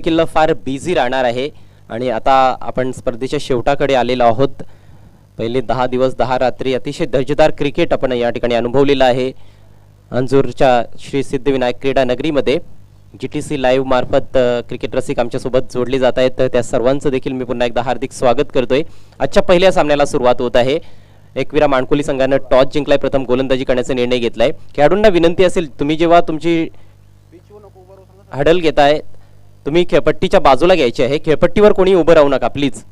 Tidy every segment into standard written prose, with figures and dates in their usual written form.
देखील फार बिझी राहणार आहे आणि आता आपण स्पर्धेच्या शेवटाकडे आलेलो आहोत. पहिले 10 दिवस 10 रात्री अतिशय दर्जेदार क्रिकेट आपण या ठिकाणी अनुभवलेलं आहे. अंजूरच्या श्री सिद्धिविनायक क्रीडा नगरीमध्ये GTC लाईव्ह मार्फत क्रिकेट रसिक आमच्यासोबत जोडले जात आहेत. तर त्या सर्वांचं देखील मी पुन्हा एकदा हार्दिक स्वागत करतोय. आजच्या पहिल्या सामन्याला सुरुवात होत आहे. एकविरा माणकोली संघानं टॉस जिंकलाय, प्रथम गोलंदाजी करण्याचा निर्णय घेतलाय. खेळाडूंना विनंती असेल, तुम्ही जेव्हा तुमची हडल घेताय तुम्ही खेळपट्टीच्या बाजूला घ्यायची आहे. खेळपट्टीवर कोणी उभं राहू नका प्लीज.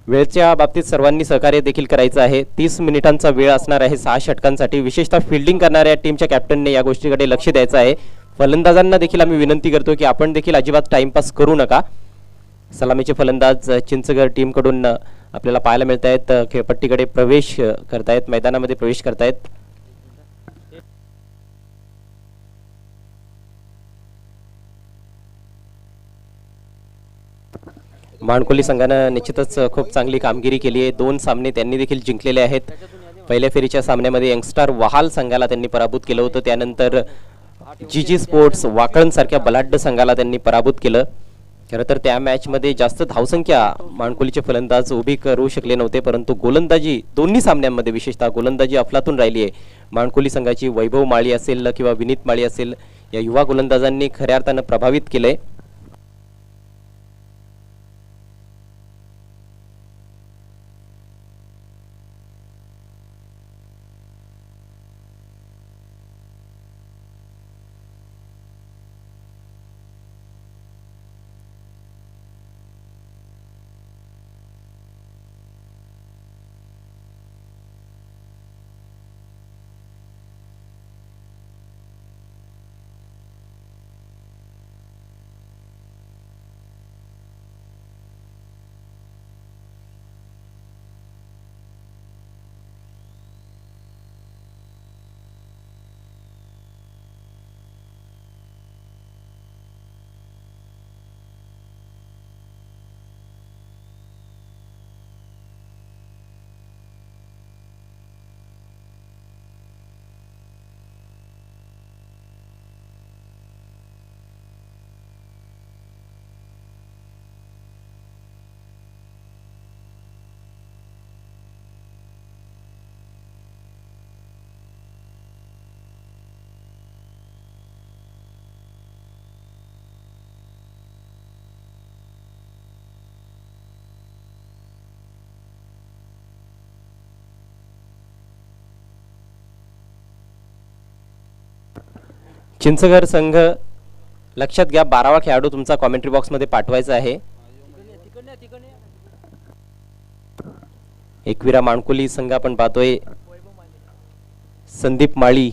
वेळच्या बाबतीत सर्वांनी सहकार्य देखील करायचं आहे. 30 मिनिटांचा वेळ असणार आहे 6 षटकांसाठी. विशेषतः फिल्डिंग करणाऱ्या टीमच्या कॅप्टनने या गोष्टीकडे लक्ष द्यायचं आहे. फलंदाजांना देखील आम्ही विनंती करतो की आपण देखील अजिबात टाइमपास करू नका. सलामीचे फलंदाज चिंचगड टीमकडून आपल्याला पाहायला मिळत आहेत. खेळपट्टीकडे प्रवेश करतायत, मैदानामध्ये प्रवेश करतायत. माणकोली संघानं निश्चितच खूप चांगली कामगिरी केली आहे. 2 सामने त्यांनी देखील जिंकलेले आहेत. पहिल्या फेरीच्या सामन्यामध्ये यंगस्टार वहाल संघाला त्यांनी पराभूत केलं होतं. त्यानंतर GG स्पोर्ट्स वाकळण सारख्या बलाढ्य संघाला त्यांनी पराभूत केलं. खरं तर त्या मॅचमध्ये जास्त धावसंख्या माणकोलीचे फलंदाज उभी करू शकले नव्हते, परंतु गोलंदाजी दोन्ही सामन्यांमध्ये विशेषतः गोलंदाजी अफलातून राहिली आहे. माणकोली संघाची वैभव माळी असेल किंवा विनीत माळी असेल, या युवा गोलंदाजांनी खऱ्या अर्थानं प्रभावित केलंय. चिंचगड संघ लक्षात घ्या, 12वा खेळाडू तुमचा कॉमेंट्री बॉक्स मध्ये पाठवायचा आहे. एकविरा माणकोली संघ आपण पाहतोय. संदीप माळी,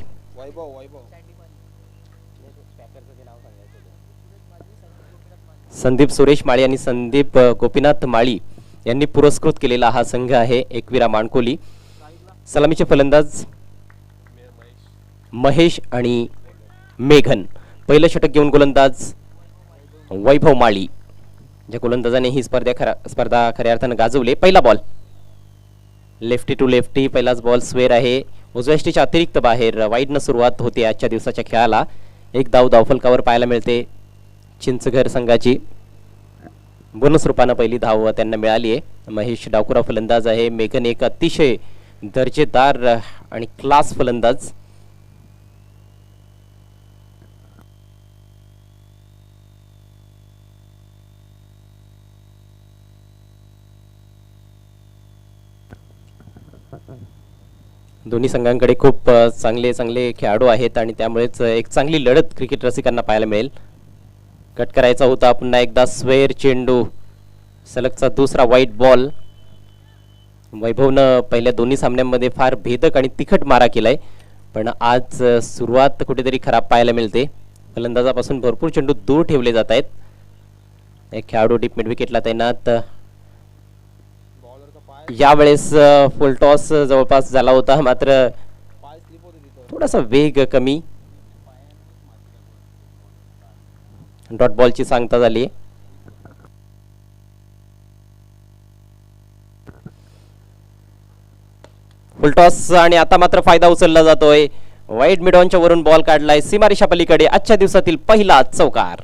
संदीप सुरेश माळी आणि संदीप गोपीनाथ माळी यांनी पुरस्कृत केलेला हा संघ आहे एकविरा माणकोली. सलामीचे फलंदाज महेश आणि मेघन. पहिलं षटक घेऊन गोलंदाज वैभव माळी, ज्या गोलंदाजाने ही स्पर्धा खऱ्या अर्थानं गाजवली. पहिला बॉल लेफ्टी टू लेफ्टी, पहिलाच बॉल स्वेअर आहे. उजव्या स्टीच्या अतिरिक्त बाहेर वाईडनं सुरुवात होते आजच्या दिवसाच्या खेळाला. एक धावफलकावर पाहायला मिळते चिंचघर संघाची. बोनस रूपानं पहिली धाव त्यांना मिळाली आहे. महेश डावकुरा फलंदाज आहे. मेघन एक अतिशय दर्जेदार आणि क्लास फलंदाज. दोन्ही संघांकडे खूप चांगले चांगले खेळाडू आहेत आणि त्यामुळेच एक चांगली लढत क्रिकेट रसिकांना पाहायला मिळेल. कट करायचा होता पुन्हा एकदा स्वेअर चेंडू, सलगचा दुसरा वाईट बॉल. वैभवनं पहिल्या दोन्ही सामन्यांमध्ये फार भेदक आणि तिखट मारा केलाय, पण आज सुरुवात कुठेतरी खराब पाहायला मिळते. फलंदाजापासून भरपूर चेंडू दूर ठेवले जात आहेत. एक खेळाडू डीप मिड विकेटला तैनात. यावेळेस फुल टॉस जवळपास झाला होता, मात्र थोडासा वेग कमी. डॉट बॉलची सांगता झाली. फुलटॉस आणि आता मात्र फायदा उचलला जातोय. वाईड मिडॉनच्या वरून बॉल काढलाय सीमारेषा पलीकडे. आजच्या दिवसातील पहिला चौकार.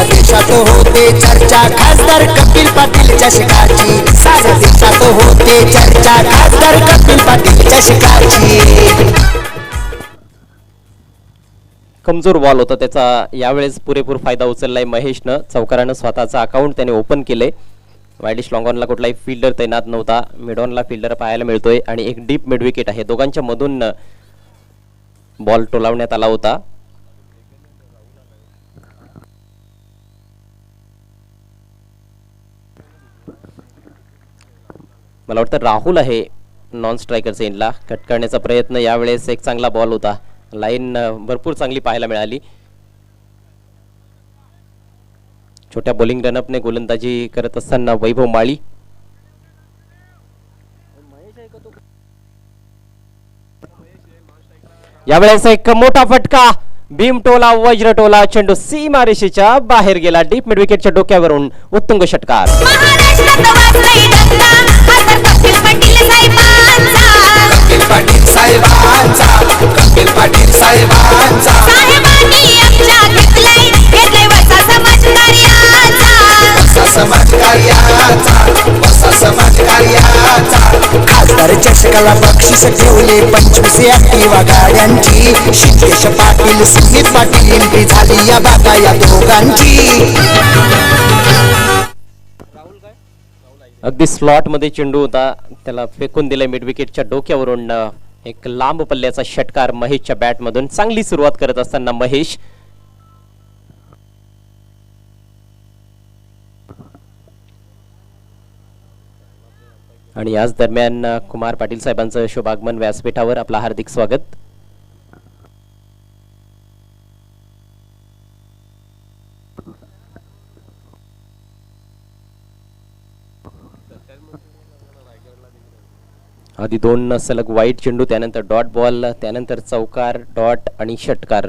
देशात होते चर्चा खासदार कपिल पाटील चषकाची. साऱ्या देशात होते चर्चा खासदार कपिल पाटील चषकाची. कमजोर बॉल होता त्याचा. यावेळेस पुरेपूर फायदा उचललाय महेशनं. चौकारानं स्वतःचा अकाउंट त्याने ओपन केले. वायडिश लॉंगॉनला कुठलाही फिल्डर तैनात नव्हता. मिडॉनला फिल्डर पाहायला मिळतोय आणि एक डीप मिड विकेट आहे. दोघांच्या मधून बॉल टोलावण्यात आला होता. मला वाटतं राहुल आहे नॉन स्ट्रायकरच्या इनला. कट करण्याचा प्रयत्न. यावेळेस एक चांगला बॉल होता. लाईन भरपूर चांगली पाहायला मिळाली. छोट्या बॉलिंग रनअपने गोलंदाजी करत असताना वैभव माळी. यावेळेस एक मोठा फटका. भीमटोला वज्रटोला. चेंडू सीमारेषेच्या बाहेर गेला. डीप मिड विकेटच्या डोक्यावरून उत्तुंग षटकार. पाटील साहेबांचा कपिल पाटील साहेबांचा समाजकार्याचा खासदार चषकाला बक्षीस ठेवले 25 ऍक्टिवा गाड्यांची. शिंदेश पाटील सुमित पाटील एंट्री झाली या बागा या दोघांची. अगदी स्लॉट मध्ये चेंडू होता. त्याला फेकून दिले मिड विकेटच्या डोक्यावरून. एक लांब पल्ल्याचा षटकार महेशच्या बॅट मधून. चांगली सुरुवात करत असताना महेश. आणि याच दरम्यान कुमार पाटील साहेबांचं शुभागमन व्यासपीठावर. आपलं हार्दिक स्वागत. आधी 2 सलग वाईट चेंडू, त्यानंतर डॉट बॉल, त्यानंतर चौकार, डॉट आणि षटकार.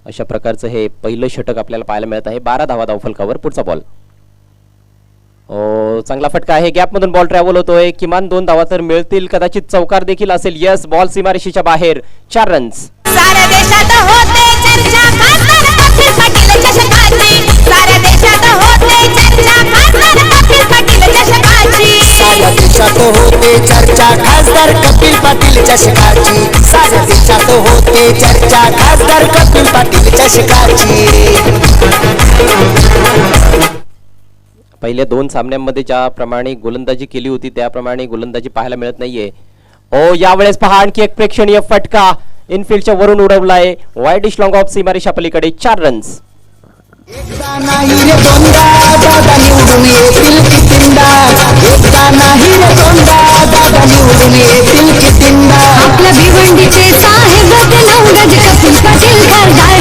अशा प्रकारचं हे पहिलं षटक आपल्याला पाहायला मिळत आहे. 12 धावा धावफलकावर. पुढचा बॉल. चांगला फटका आहे. गॅप मधून बॉल ट्रॅव्हल होतोय. किमान 2 धावा तर मिळतील. कदाचित चौकार देखील असेल. यस, बॉल सीमारेषेच्या बाहेर. 4 रन्स. साऱ्या देशात होते चर्चा खासदार कपिल पाटील चषकाची. साऱ्या देशात होते चर्चा खासदार कपिल पाटील चषकाची. साऱ्या देशात होते चर्चा खासदार कपिल पाटील चषकाची. साऱ्या देशात होते चर्चा खासदार कपिल पाटील चषकाची. पहिल्या 2 सामन्यांमध्ये ज्याप्रमाणे गोलंदाजी केली होती त्याप्रमाणे गोलंदाजी पाहायला मिळत नाहीये. यावेळेस पहा आणखी एक प्रेक्षणीय फटका. इनफिल्डच्या वरून उडवलाय. वाईडिश लॉंग ऑफ सीमारेषा पलीकडे. 4 रन्स. एकदा नाही रे दोनदा दादा निवडून येतील कितींदा. एकदा नाही रे दोनदा दादा निवडून येतील कितींदा. आपल्या भिवंडीचे साहेब नवगज कपिल पाटील खासदार.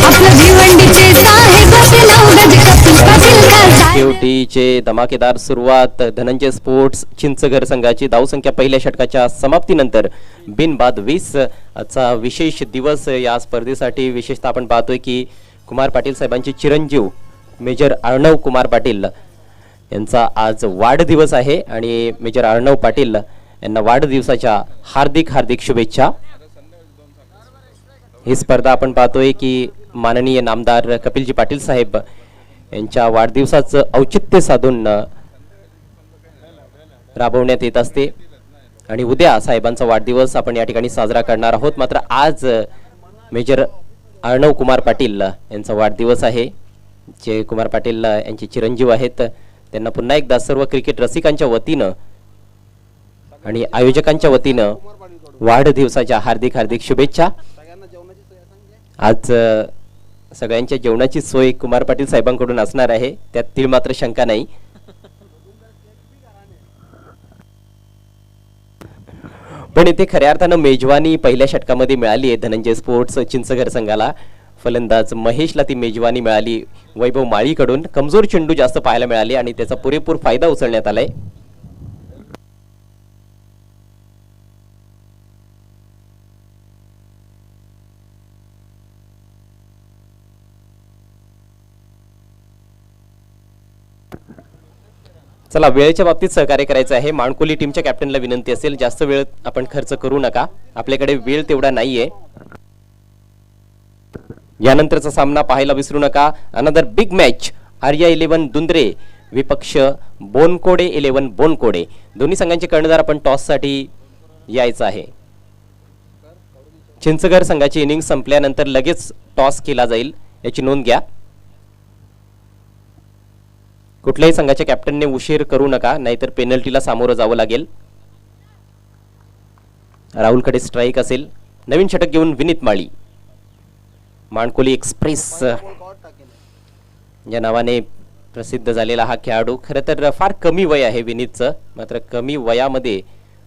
आपल्या भिवंडीचे साहेब नवगज कपिल पाटील खासदार. शेवटीचे धमाकेदार सुरुवात. धनंजय स्पोर्ट्स चिंचघर संघाची धावसंख्या पहिल्या षटकाच्या समाप्तीनंतर बिनबाद 20. आजचा विशेष दिवस या स्पर्धेसाठी. विशेषतः आपण पाहतोय की कुमार पाटील साहेबांचे चिरंजीव मेजर अर्णव कुमार पाटील यांचा आज वाढदिवस आहे आणि मेजर अर्णव पाटील यांना वाढदिवसाच्या हार्दिक हार्दिक शुभेच्छा. ही स्पर्धा आपण पाहतोय की माननीय नामदार कपिलजी पाटील साहेब यांच्या वाढदिवसाचं औचित्य साधून राबवण्यात येत असते. आणि उद्या साहेबांचा वाढदिवस आपण या ठिकाणी साजरा करणार आहोत. मात्र आज मेजर अर्णव कुमार पाटील यांचा वाढदिवस आहे. जे कुमार पाटील यांचे चिरंजीव आहेत त्यांना पुन्हा एकदा सर्व क्रिकेट रसिकांच्या वतीनं आणि आयोजकांच्या वतीनं वाढदिवसाच्या हार्दिक हार्दिक शुभेच्छा. आज सगळ्यांच्या जेवणाची सोय कुमार पाटील साहेबांकडून असणार आहे, त्यात तीळ मात्र शंका नाही. पण इथे खऱ्या अर्थानं मेजवानी पहिल्या षटकामध्ये मिळाली आहे धनंजय स्पोर्ट्स चिंचघर संघाला. फलंदाज महेशला ती मेजवानी मिळाली वैभव माळीकडून. कमजोर चेंडू जास्त पाहायला मिळाले आणि त्याचा पुरेपूर फायदा उचलण्यात आलाय. चला, वेळेच्या बाबतीत सहकार्य करायचं आहे. माणकोली टीमच्या कॅप्टनला विनंती असेल, जास्त वेळ आपण खर्च करू नका, आपल्याकडे वेळ तेवढा नाहीये. यानंतरचा सामना पाहायला विसरू नका. Another big match. Arya 11 Dundre विपक्ष बोनकोडे 11 बोनकोडे. दोन्ही संघांचे कर्णधार आपण टॉस साठी यायचं आहे. चिंचघर संघाची इनिंग संपल्यानंतर लगेच टॉस केला जाईल, याची नोंद घ्या. कुठल्याही संघाच्या कॅप्टनने उशीर करू नका, नाहीतर पेनल्टीला सामोरं जावं लागेल. राहुलकडे स्ट्राईक असेल. नवीन षटक घेऊन विनीत माळी. माणकोली एक्सप्रेस या नावाने प्रसिद्ध झालेला हा खेळाडू. खरं तर फार कमी वय आहे विनीतचं, मात्र कमी वयामध्ये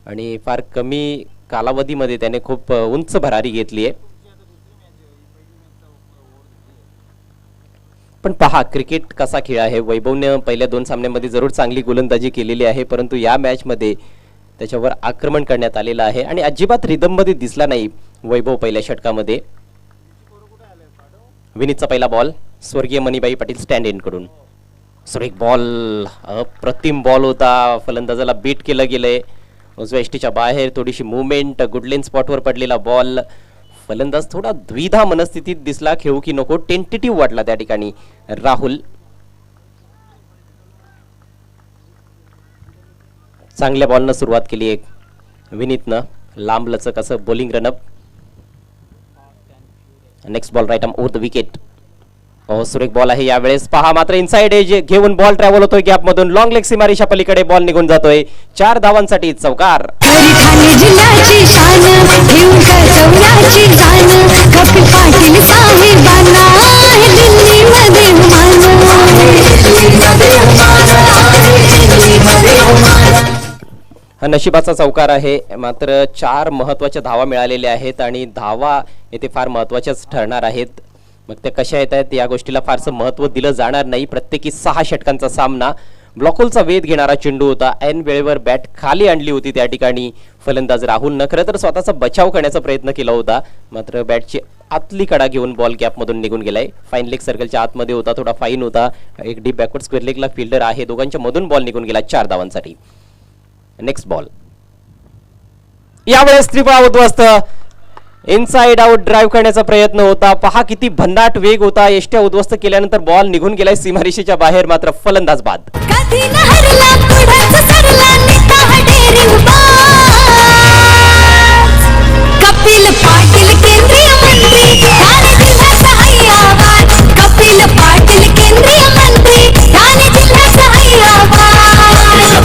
आणि फार कमी कालावधीमध्ये त्याने खूप उंच भरारी घेतली आहे. पण पहा क्रिकेट कसा खेळ आहे. वैभवने पहिल्या 2 सामन्यांमध्ये जरूर चांगली गोलंदाजी केलेली आहे, परंतु या मॅचमध्ये त्याच्यावर आक्रमण करण्यात आलेलं आहे आणि अजिबात रिदममध्ये दिसला नाही वैभव पहिल्या षटकामध्ये. विनीतचा पहिला बॉल स्वर्गीय मणिबाई पाटील स्टँड इन कडून. सुरेख बॉल, अप्रतिम बॉल होता. फलंदाजाला बीट केलं गेलंय. उजव्या एष्टीच्या बाहेर थोडीशी मुवमेंट, गुडलेन स्पॉटवर पडलेला बॉल. फलंदाज थोडा द्विधा मनस्थितीत दिसला, खेळू की नको, टेंटेटिव्ह वाटला त्या ठिकाणी राहुल. चांगल्या बॉलनं सुरुवात केली एक विनीतनं. लांब लचक असं bowling run up. Next ball right arm over the wicket. सुरेख बॉल आहे यावेळेस. पहा मात्र इनसाइड एज घेऊन बॉल ट्रॅव्हल होतोय गॅप मधून. लॉंग लेग सीमारेषा पलीकडे बॉल निघून जातोय. 4 धावांसाठी चौकार. ठाणे जिल्ह्याची शान घेऊन कसवल्याची जाण कपिल पाटील साहेबांना दिल्लीमध्ये हा नशिबाचा चौकार आहे. मात्र 4 महत्वाच्या धावा मिळालेल्या आहेत आणि धावा येथे फार महत्वाच्याच ठरणार आहेत. मग त्या कशा येत आहेत या गोष्टीला फारसं महत्व दिलं जाणार नाही. प्रत्येकी 6 षटकांचा सामना. ब्लॉकहोलचा वेध घेणारा चेंडू होता. ऐन वेळेवर बॅट खाली आणली होती त्या ठिकाणी फलंदाज राहुलनं. खरं तर स्वतःचा बचाव करण्याचा प्रयत्न केला होता, मात्र बॅटची आतली कडा घेऊन बॉल गॅप मधून निघून गेलाय. फाईन लेग सर्कलच्या आतमध्ये होता, थोडा फाईन होता. एक डीप बॅकवर्ड स्क्वेअर लेगला फिल्डर आहे. दोघांच्या मधून बॉल निघून गेला 4 धावांसाठी. नेक्स्ट बॉल यावेळेस त्रिपुरा उद्ध्वस्त. इनसाइड आउट ड्राईव्ह करण्याचा प्रयत्न होता. पहा किती भन्नाट वेग होता. एष्ट्या उद्ध्वस्त केल्यानंतर बॉल निघून गेलाय सीमारेषेच्या बाहेर, मात्र फलंदाज बाद. कधी न हरला पुढंच सरला नेता हा डेअरिंग बाज. कपिल पाटील केंद्रीय मंत्री ठाणे जिल्ह्याचा हैयावाद. कपिल पाटील केंद्रीय मंत्री ठाणे जिल्ह्याचा हैयावाद.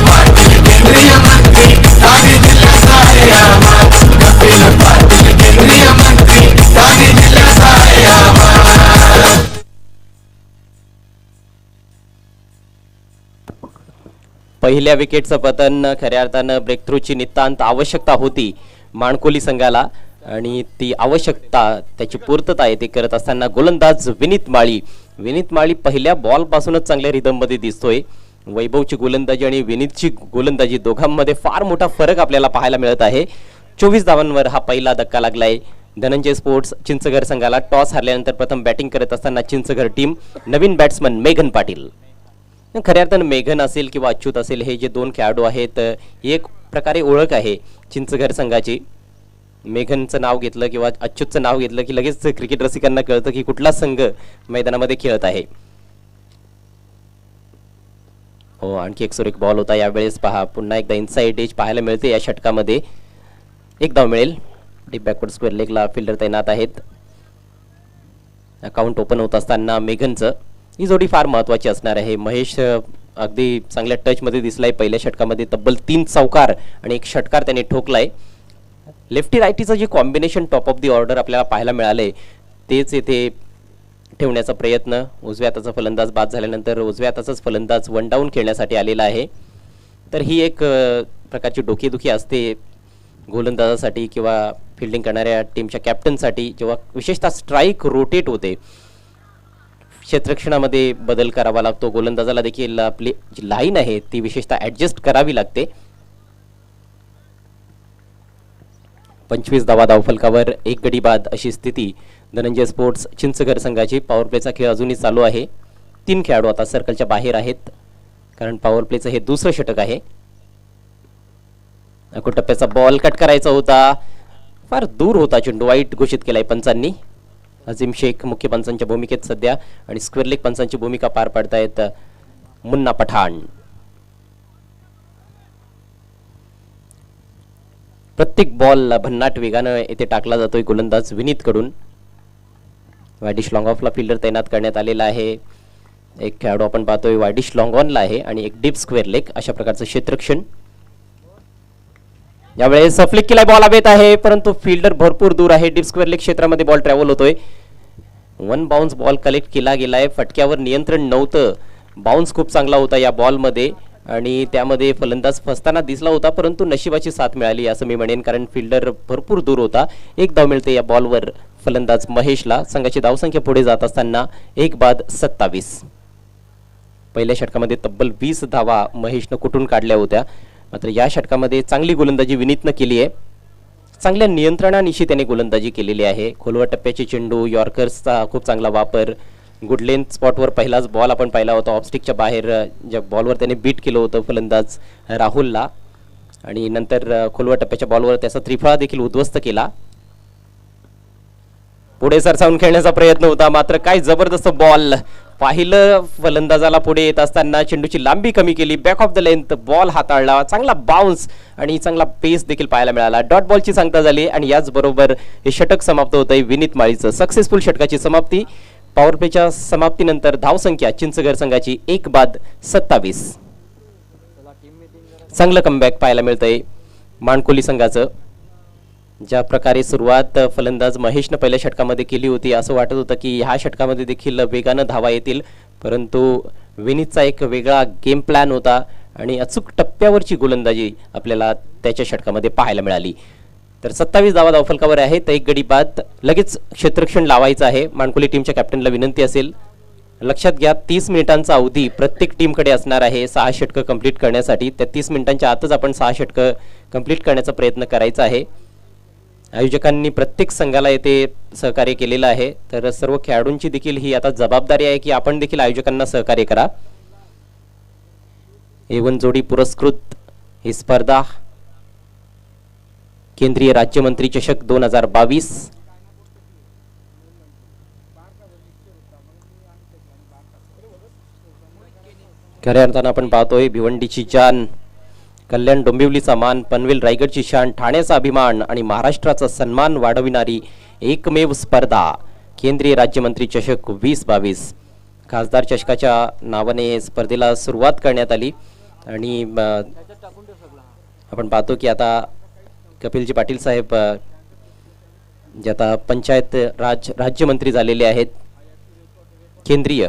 पाटील केंद्रीय मंत्री ठाणे जिल्ह्याचा हैयावाद. कपिल पाटील केंद्रीय मंत्री ठाणे जिल्ह्याचा हैयावाद. पहिल्या विकेटचं पतन खऱ्या अर्थानं ब्रेक थ्रूची नितांत आवश्यकता होती माणकोली संघाला आणि ती आवश्यकता त्याची पूर्तता आहे ते करत असताना गोलंदाज विनीत माळी पहिल्या बॉल पासूनच चांगल्या रिदम मध्ये दिसतोय. वैभवची गोलंदाजी आणि विनीतची गोलंदाजी दोघांमध्ये फार मोठा फरक आपल्याला पाहायला मिळत आहे. 24 धावांवर हा पहिला धक्का लागलाय. धनंजय स्पोर्ट्स चिंचघर संघाला टॉस हरल्यानंतर प्रथम बॅटिंग करत असताना चिंचघर टीम नवीन बॅट्समन मेघन पाटील. खऱ्या अर्थानं मेघन असेल किंवा अच्युत असेल हे जे 2 खेळाडू आहेत एक प्रकारे ओळख आहे चिंचघर संघाची. मेघनचं नाव घेतलं किंवा अच्युतचं नाव घेतलं की लगेच क्रिकेट रसिकांना कळतं की कुठला संघ मैदानामध्ये खेळत आहे. हो, आणखी एक सुरेख बॉल होता यावेळेस. पहा पुन्हा एकदा इनसाइड एज पाहायला मिळते या षटकामध्ये. 1 धाव मिळेल. डीप बॅकवर्ड स्क्वेअर लेगला फिल्डर तैनात आहेत. अकाउंट ओपन होत असताना मेघनचं ही जोडी फार महत्वाची असणार आहे. महेश अगदी चांगल्या टच मध्ये दिसलाय. पहिल्या षटकामध्ये तब्बल 3 चौकार आणि 1 षटकार त्याने ठोकलाय. लेफ्टी रायटीचं जे combination top of the order आपल्याला पाहायला मिळालंय तेच येथे ठेवण्याचा प्रयत्न. उजव्या हाताचा फलंदाज बाद झाल्यानंतर उजव्या हाताचाच फलंदाज 1 डाऊन खेळण्यासाठी आलेला आहे. तर ही एक प्रकारची डोकेदुखी असते गोलंदाजासाठी किंवा फिल्डिंग करणाऱ्या टीमच्या कॅप्टनसाठी जेव्हा विशेषतः स्ट्राईक रोटेट होते, क्षेत्ररक्षणामध्ये बदल करावा लागतो, गोलंदाजाला देखील आपली जी लाईन आहे ती विशेषतः ऍडजस्ट करावी लागते. 25 धावा धावफलकावर 1 गडी बाद अशी स्थिती धनंजय स्पोर्ट्स चिंचघर संघाची. पॉवर प्लेचा खेळ अजूनही चालू आहे. 3 खेळाडू आता सर्कलच्या बाहेर आहेत कारण पॉवर प्लेचं हे दुसरं षटक आहे. टप्प्याचा बॉल कट करायचा होता, फार दूर होता चेंडू, वाईट घोषित केलाय पंचांनी. अझीम शेख मुख्य पंचांच्या भूमिकेत सध्या आणि स्क्वेअर लेग पंचांची भूमिका पार पाडतायत मुन्ना पठाण. प्रत्येक बॉल भन्नाट वेगानं येथे टाकला जातोय गोलंदाज विनीत कडून. वायडिश लॉंग ऑफला फिल्डर तैनात करण्यात आलेला आहे. एक खेळाडू आपण पाहतोय वायडिश लॉंग ऑनला आहे आणि एक डीप स्क्वेअर लेग अशा प्रकारचं क्षेत्ररक्षण. यावेळेस फ्लिक केलाय, बॉल हवेत आहे परंतु फिल्डर भरपूर दूर आहे. डीप स्क्वेअर लेग क्षेत्रामध्ये बॉल ट्रॅव्हल होतोय. 1 बाउन्स बॉल कलेक्ट केला गेलाय. फटक्यावर नियंत्रण नव्हतं. बाउन्स खूप चांगला होता या बॉलमध्ये आणि त्यामध्ये फलंदाज फसताना दिसला होता परंतु नशिबाची साथ मिळाली असं मी म्हणेन कारण फिल्डर भरपूर दूर होता. 1 धाव मिळते या बॉलवर फलंदाज महेशला. संघाची धावसंख्या पुढे जात असताना 1 बाद 27. पहिल्या षटकामध्ये तब्बल 20 धावा महेशनं कुठून काढल्या होत्या, मात्र या षटकामध्ये चांगली गोलंदाजी विनीतनं केली आहे. चांगल्या नियंत्रणानिशी त्याने गोलंदाजी केलेली आहे. खोलवर टप्प्याचे चेंडू, यॉर्कर्सचा खूप चांगला वापर, गुड लेंथ स्पॉटवर पहिलाच बॉल आपण पाहिला होता ऑफस्टिकच्या बाहेर, ज्या बॉलवर त्याने बीट केलं होतं फलंदाज राहुलला आणि नंतर खोलवर टप्प्याच्या बॉलवर त्याचा त्रिफळा देखील उद्ध्वस्त केला. पुढे सरसावून खेळण्याचा प्रयत्न होता मात्र काय जबरदस्त बॉल. पाहिलं फलंदाजाला पुढे येत असताना चेंडूची लांबी कमी केली, back of the length ball हाताळला, चांगला बाउन्स आणि चांगला पेस देखील पाहायला मिळाला. डॉट बॉलची सांगता झाली आणि याचबरोबर हे षटक समाप्त होतंय विनीत माळीचं. सक्सेसफुल षटकाची समाप्ती. पॉवर प्लेच्या समाप्तीनंतर धावसंख्या चिंचघर संघाची 1 बाद 27. चांगलं कमबॅक पाहायला मिळतंय माणकोली संघाचं. ज्या प्रकारे सुरुवात फलंदाज महेशनं पहिल्या षटकामध्ये केली होती असं वाटत होतं की ह्या षटकामध्ये देखील वेगानं धावा येतील परंतु विनीतचा एक वेगळा गेम प्लॅन होता आणि अचूक टप्प्यावरची गोलंदाजी आपल्याला त्याच्या षटकामध्ये पाहायला मिळाली. तर 27 धावा धावफलकावर आहेत. 1 गडी बाद. लगेच क्षेत्ररक्षण लावायचं आहे. माणकोली टीमच्या कॅप्टनला विनंती असेल लक्षात घ्या 30 मिनिटांचा अवधी प्रत्येक टीमकडे असणार आहे 6 षटकं कंप्लीट करण्यासाठी. त्या 30 मिनिटांच्या आतच आपण 6 षटकं कंप्लीट करण्याचा प्रयत्न करायचा आहे. आयोजकांनी प्रत्येक संघाला येथे सहकार्य केलेलं आहे तर सर्व खेळाडूंची देखील ही आता जबाबदारी आहे की आपण देखील आयोजकांना सहकार्य करा. A1 जोडी पुरस्कृत ही स्पर्धा केंद्रीय राज्यमंत्री चषक 2022. खऱ्या अर्थानं आपण पाहतोय भिवंडीची जान, कल्याण डोंबिवलीचा मान, पनवेल रायगडची शान, ठाण्याचा अभिमान आणि महाराष्ट्राचा सन्मान वाढविणारी एकमेव स्पर्धा केंद्रीय राज्यमंत्री चषक 2022. खासदार चषकाच्या नावाने स्पर्धेला सुरुवात करण्यात आली आणि आपण पाहतो की आता कपिलजी पाटील साहेब जे आता पंचायत राज राज्यमंत्री झालेले आहेत, केंद्रीय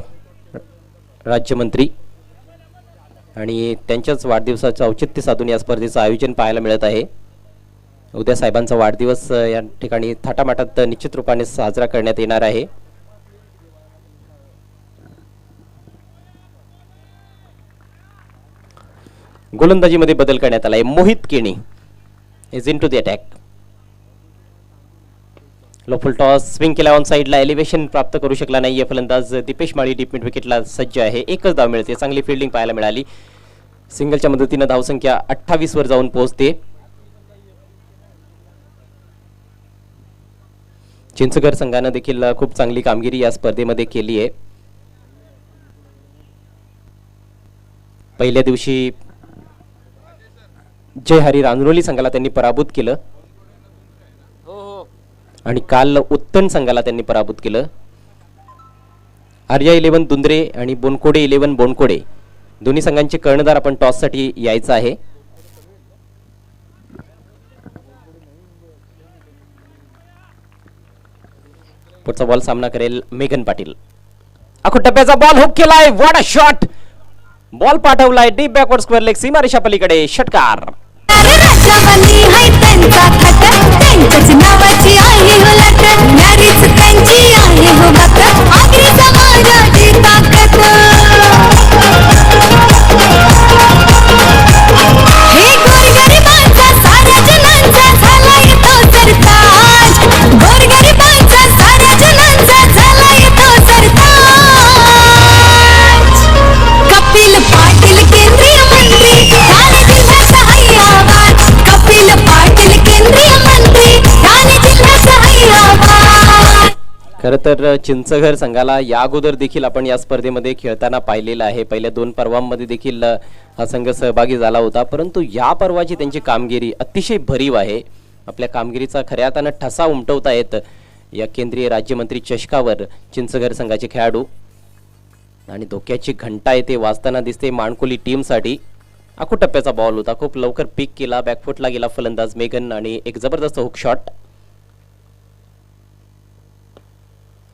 राज्यमंत्री, आणि त्यांच्याच वाढदिवसाचं औचित्य साधून या स्पर्धेचं आयोजन पाहायला मिळत आहे. उद्या साहेबांचा वाढदिवस या ठिकाणी थाटामाटात निश्चित रूपाने साजरा करण्यात येणार आहे. गोलंदाजीमध्ये बदल करण्यात आलाय. Mohit Keni is into the attack. Low full toss swing केला ऑन साइडला, एलिव्हेशन प्राप्त करू शकला नाहीये फलंदाज दीपेश माळी. डीप मिड विकेटला सज्ज आहे. 1च धाव मिळते. चांगली फिल्डिंग पाहायला मिळाली. सिंगलच्या मदतीनं धावसंख्या 28 वर जाऊन पोहोचते. चिंचघर संघानं देखील खूप चांगली कामगिरी या स्पर्धेमध्ये केली आहे. पहिल्या दिवशी जय हरी रांजणोली संघाला त्यांनी पराभूत केलं आणि काल उत्तन संघाला त्यांनी पराभूत केलं. आर्या 11 दुंद्रे आणि बोनकोडे 11 बोनकोडे दोन्ही संघांचे कर्णधार आपण टॉस साठी यायचं आहे. पुढचा बॉल सामना करेल मेघन पाटील. आखो टप्प्याचा बॉल हुक केलाय. What a shot. बॉल पाठवलाय डीप बॅकवर्ड स्क्वेअर लेग सीमा रेषा पलीकडे. षटकार. राजावानी हाय त्यांचा खट, त्यांच्याच नावाने खरं तर चिंचघर संघाला या अगोदर देखील आपण या स्पर्धेमध्ये खेळताना पाहिलेलं आहे. पहिल्या 2 पर्वांमध्ये देखील हा संघ सहभागी झाला होता, परंतु या पर्वाची त्यांची कामगिरी अतिशय भरीव आहे. आपल्या कामगिरीचा खऱ्या अर्थानं ठसा उमटवतायत या केंद्रीय राज्यमंत्री चषकावर चिंचघर संघाचे खेळाडू. आणि धोक्याची घंटा येथे वाजताना दिसते माणकोली टीमसाठी. आखूड टप्प्याचा बॉल होता, खूप लवकर पिक केला, बॅकफुटला गेला फलंदाज मेघन आणि एक जबरदस्त हुक शॉट.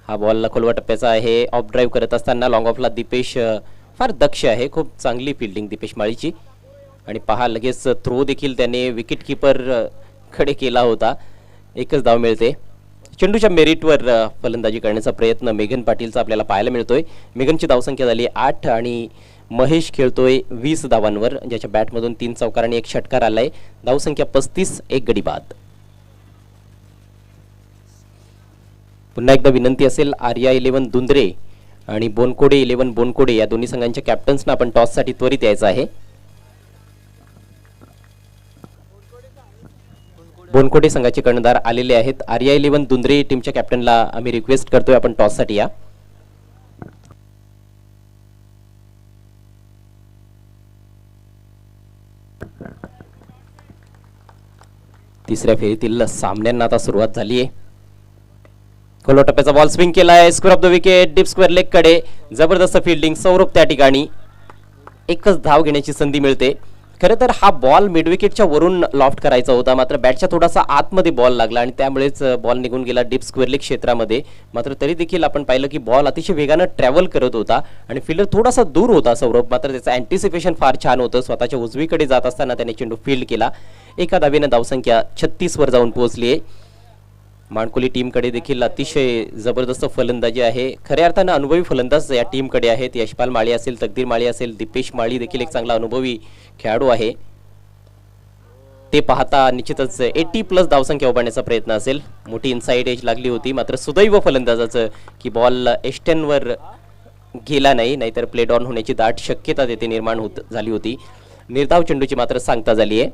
हा बॉल खोलवा टप्प्याचा आहे. ऑफ ड्राईव्ह करत असताना लॉंग ऑफला दीपेश फार दक्ष आहे, खूप चांगली फिल्डिंग दीपेश माळीची. आणि पहा लगेच थ्रो देखील त्याने विकेट किपर कडे केला होता. एकच धाव मिळते. चेंडूच्या मेरिटवर फलंदाजी करण्याचा प्रयत्न मेघन पाटीलचा आपल्याला पाहायला मिळतोय. मेघनची धावसंख्या झाली 8 आणि महेश खेळतोय 20 धावांवर, ज्याच्या बॅटमधून 3 चौकार आणि 1 षटकार आलाय. धावसंख्या 35, 1 गडी बाद. पुन्हा एकदा विनंती असेल आर्या 11 दुंद्रे आणि बोनकोडे 11 बोनकोडे या दोन्ही संघांच्या कॅप्टन्सना आपण टॉससाठी त्वरित यायचं आहे. बोनकोडे संघाचे कर्णधार आलेले आहेत. आर्या 11 दुंद्रे टीमच्या कॅप्टनला आम्ही रिक्वेस्ट करतोय आपण टॉससाठी या. तिसऱ्या फेरीतील सामन्यांना आता सुरुवात झाली आहे. खोलवा टप्प्याचा बॉल स्विंग केलाय, square of the wicket, deep square leg कडे. जबरदस्त फिल्डिंग, सौरभ त्या ठिकाणी. एकच धाव घेण्याची संधी मिळते. खरं तर हा बॉल मिड विकेटच्या वरून लॉफ्ट करायचा होता, मात्र बॅटच्या थोडासा आतमध्ये बॉल लागला आणि त्यामुळेच बॉल निघून गेला डीप स्क्वेअर लेग क्षेत्रामध्ये. मात्र तरी देखील आपण पाहिलं की बॉल अतिशय वेगानं ट्रॅव्हल करत होता आणि फिल्डर थोडासा दूर होता सौरभ, मात्र त्याचं अँटिसिपेशन फार छान होतं. स्वतःच्या उजवीकडे जात असताना त्याने चेंडू फील्ड केला. एका धावेनं धावसंख्या 36 वर जाऊन पोहोचली आहे. माणकोली टीमकडे देखील अतिशय जबरदस्त फलंदाजी आहे. खऱ्या अर्थानं अनुभवी फलंदाज या टीमकडे आहेत. यशपाल माळी असेल, तकदीर माळी असेल, दीपेश माळी देखील एक चांगला अनुभवी खेळाडू आहे. ते पाहता निश्चितच 80+ धावसंख्या उभारण्याचा प्रयत्न असेल. मोठी इनसाइड एज लागली होती, मात्र सुदैव फलंदाजाचं की बॉल एस्टनवर गेला नाही, नाहीतर प्लेड ऑन होण्याची दाट शक्यता तेथे निर्माण झाली होती. निर्धाव चेंडूची मात्र सांगता झाली आहे.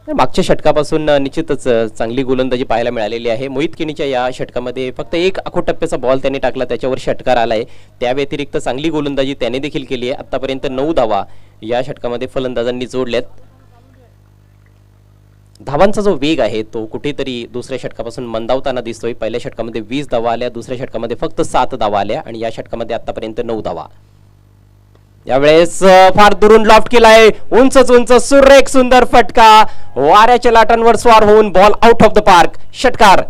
मागच्या षटकापासून निश्चितच चांगली गोलंदाजी पाहायला मिळालेली आहे. मोहित केनीच्या या षटकामध्ये फक्त एक आखूड टप्प्याचा बॉल त्याने टाकला, त्याच्यावर षटकार आलाय. त्या व्यतिरिक्त चांगली गोलंदाजी त्याने देखील केली आहे. आतापर्यंत 9 धावा या षटकामध्ये फलंदाजांनी जोडल्यात. धावांचा जो वेग आहे तो कुठेतरी दुसऱ्या षटकापासून मंदावताना दिसतोय. पहिल्या षटकामध्ये 20 धावा आल्या, दुसऱ्या षटकामध्ये फक्त 7 धावा आल्या आणि या षटकामध्ये आतापर्यंत 9 धावा. यावेळेस फार दुरून लॉफ्ट केलाय, उंचच उंच सुरेख सुंदर फटका, वाऱ्याच्या लाटांवर स्वार होऊन ball out of the park. षटकार.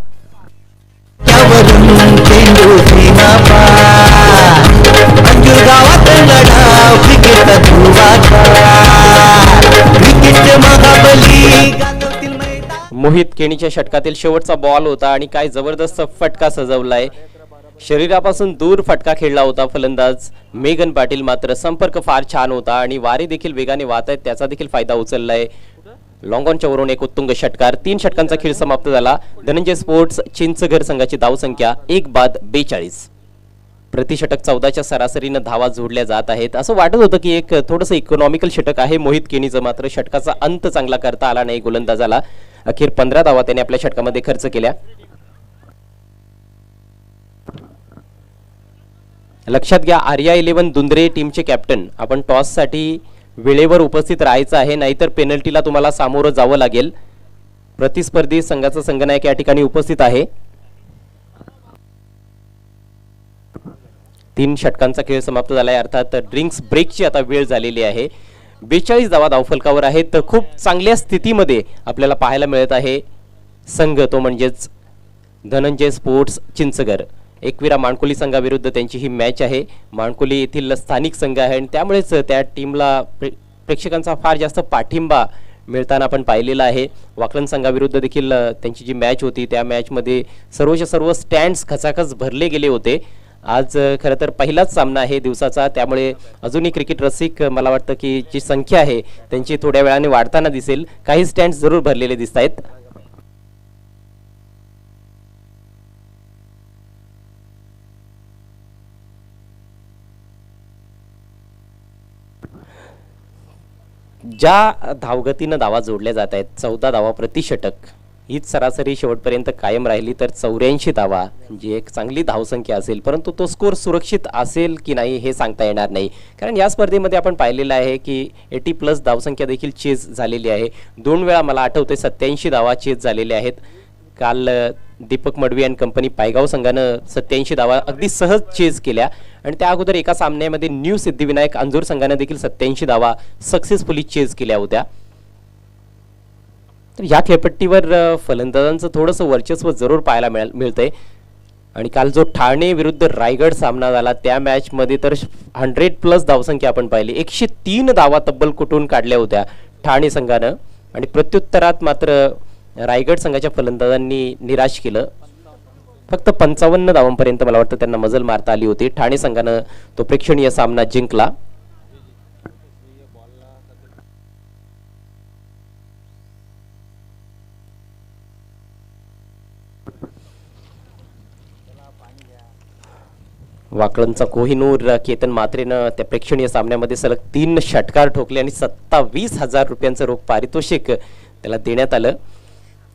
मोहित केणीच्या षटकातील शेवटचा बॉल होता आणि काय जबरदस्त फटका सजवलाय. शरीरापासून दूर फटका खेळला होता फलंदाज मेघन पाटील, मात्र संपर्क फार छान होता आणि वारे देखील वेगाने वाहत आहेत, त्याचा देखील फायदा उचललाय. लॉंग ऑनच्या वरून एक उत्तुंग षटकार. 3 षटकांचा खेळ समाप्त झाला. धनंजय स्पोर्ट्स चिंचघर संघाची धावसंख्या 1 बाद 42. प्रतिषटक 14च्या सरासरीनं धावा जोडल्या जात आहेत. असं वाटत होतं की एक थोडंसं इकॉनॉमिकल षटक आहे मोहित केनीचं, मात्र षटकाचा अंत चांगला करता आला नाही गोलंदाजाला. अखेर 15 धावा त्याने आपल्या षटकामध्ये खर्च केल्या. लक्षात घ्या, आर्या 11 दुंद्रे टीमचे कॅप्टन. आपण टॉससाठी वेळेवर उपस्थित राहायचं आहे, नाहीतर पेनल्टीला तुम्हाला सामोरं जावं लागेल. प्रतिस्पर्धी संघाचा संघनायक या ठिकाणी उपस्थित आहे. 3 षटकांचा खेळ समाप्त झालाय, अर्थात ड्रिंक्स ब्रेकची आता वेळ झालेली आहे. 42 धावा धावफलकावर आहेत. खूप चांगल्या स्थितीमध्ये आपल्याला पाहायला मिळत आहे संघ, तो म्हणजेच धनंजय स्पोर्ट्स चिंचघर. एकविरा माणकोली संघाविरुद्ध त्यांची ही मॅच आहे. माणकोली येथील स्थानिक संघ आहे आणि त्यामुळेच त्या टीमला प्रेक्षकांचा फार जास्त पाठिंबा मिळताना आपण पाहिलेला आहे. वाकलन संघाविरुद्ध देखील त्यांची जी मॅच होती त्या मॅचमध्ये सर्वच्या सर्व स्टँड्स खचाखच भरले गेले होते. आज खरं तर पहिलाच सामना आहे दिवसाचा, त्यामुळे अजूनही क्रिकेट रसिक मला वाटतं की जी संख्या आहे त्यांची थोड्या वेळाने वाढताना दिसेल. काही स्टँड्स जरूर भरलेले दिसत आहेत. ज्या धावगतीनं धावा जोडल्या जात आहेत, 14 धावा प्रति षटक, हीच सरासरी शेवटपर्यंत कायम राहिली तर 84 धावा जी एक चांगली धावसंख्या असेल, परंतु तो स्कोर सुरक्षित असेल की नाही हे सांगता येणार नाही. कारण या स्पर्धेमध्ये आपण पाहिलेलं आहे की 80+ धावसंख्या देखील चेस झालेली आहे. 2 वेळा मला आठवते 87 धावा चेस झालेल्या आहेत. काल दीपक मडवी अँड कंपनी पायगाव संघानं 87 धावा अगदी सहज चेस केल्या आणि त्या अगोदर एका सामन्यामध्ये न्यू सिद्धिविनायक अंजूर संघानं देखील 87 धावा सक्सेसफुली चेस केल्या होत्या. तर या खेळपट्टीवर फलंदाजांचं थोडंसं वर्चस्व जरूर पाहायला मिळतंय. आणि काल जो ठाणे विरुद्ध रायगड सामना झाला त्या मॅचमध्ये तर 100+ धावसंख्या आपण पाहिली. 103 धावा तब्बल कुठून काढल्या होत्या ठाणे संघानं आणि प्रत्युत्तरात मात्र रायगड संघाच्या फलंदाजांनी निराश केलं. फक्त 55 धावांपर्यंत मला वाटतं त्यांना मजल मारता आली होती. ठाणे संघानं तो प्रेक्षणीय सामना जिंकला. वाकळणचा कोहिनूर केतन मात्रेनं त्या प्रेक्षणीय सामन्यामध्ये सलग 3 षटकार ठोकले आणि 27,000 रुपयांचं रोख पारितोषिक त्याला देण्यात आलं.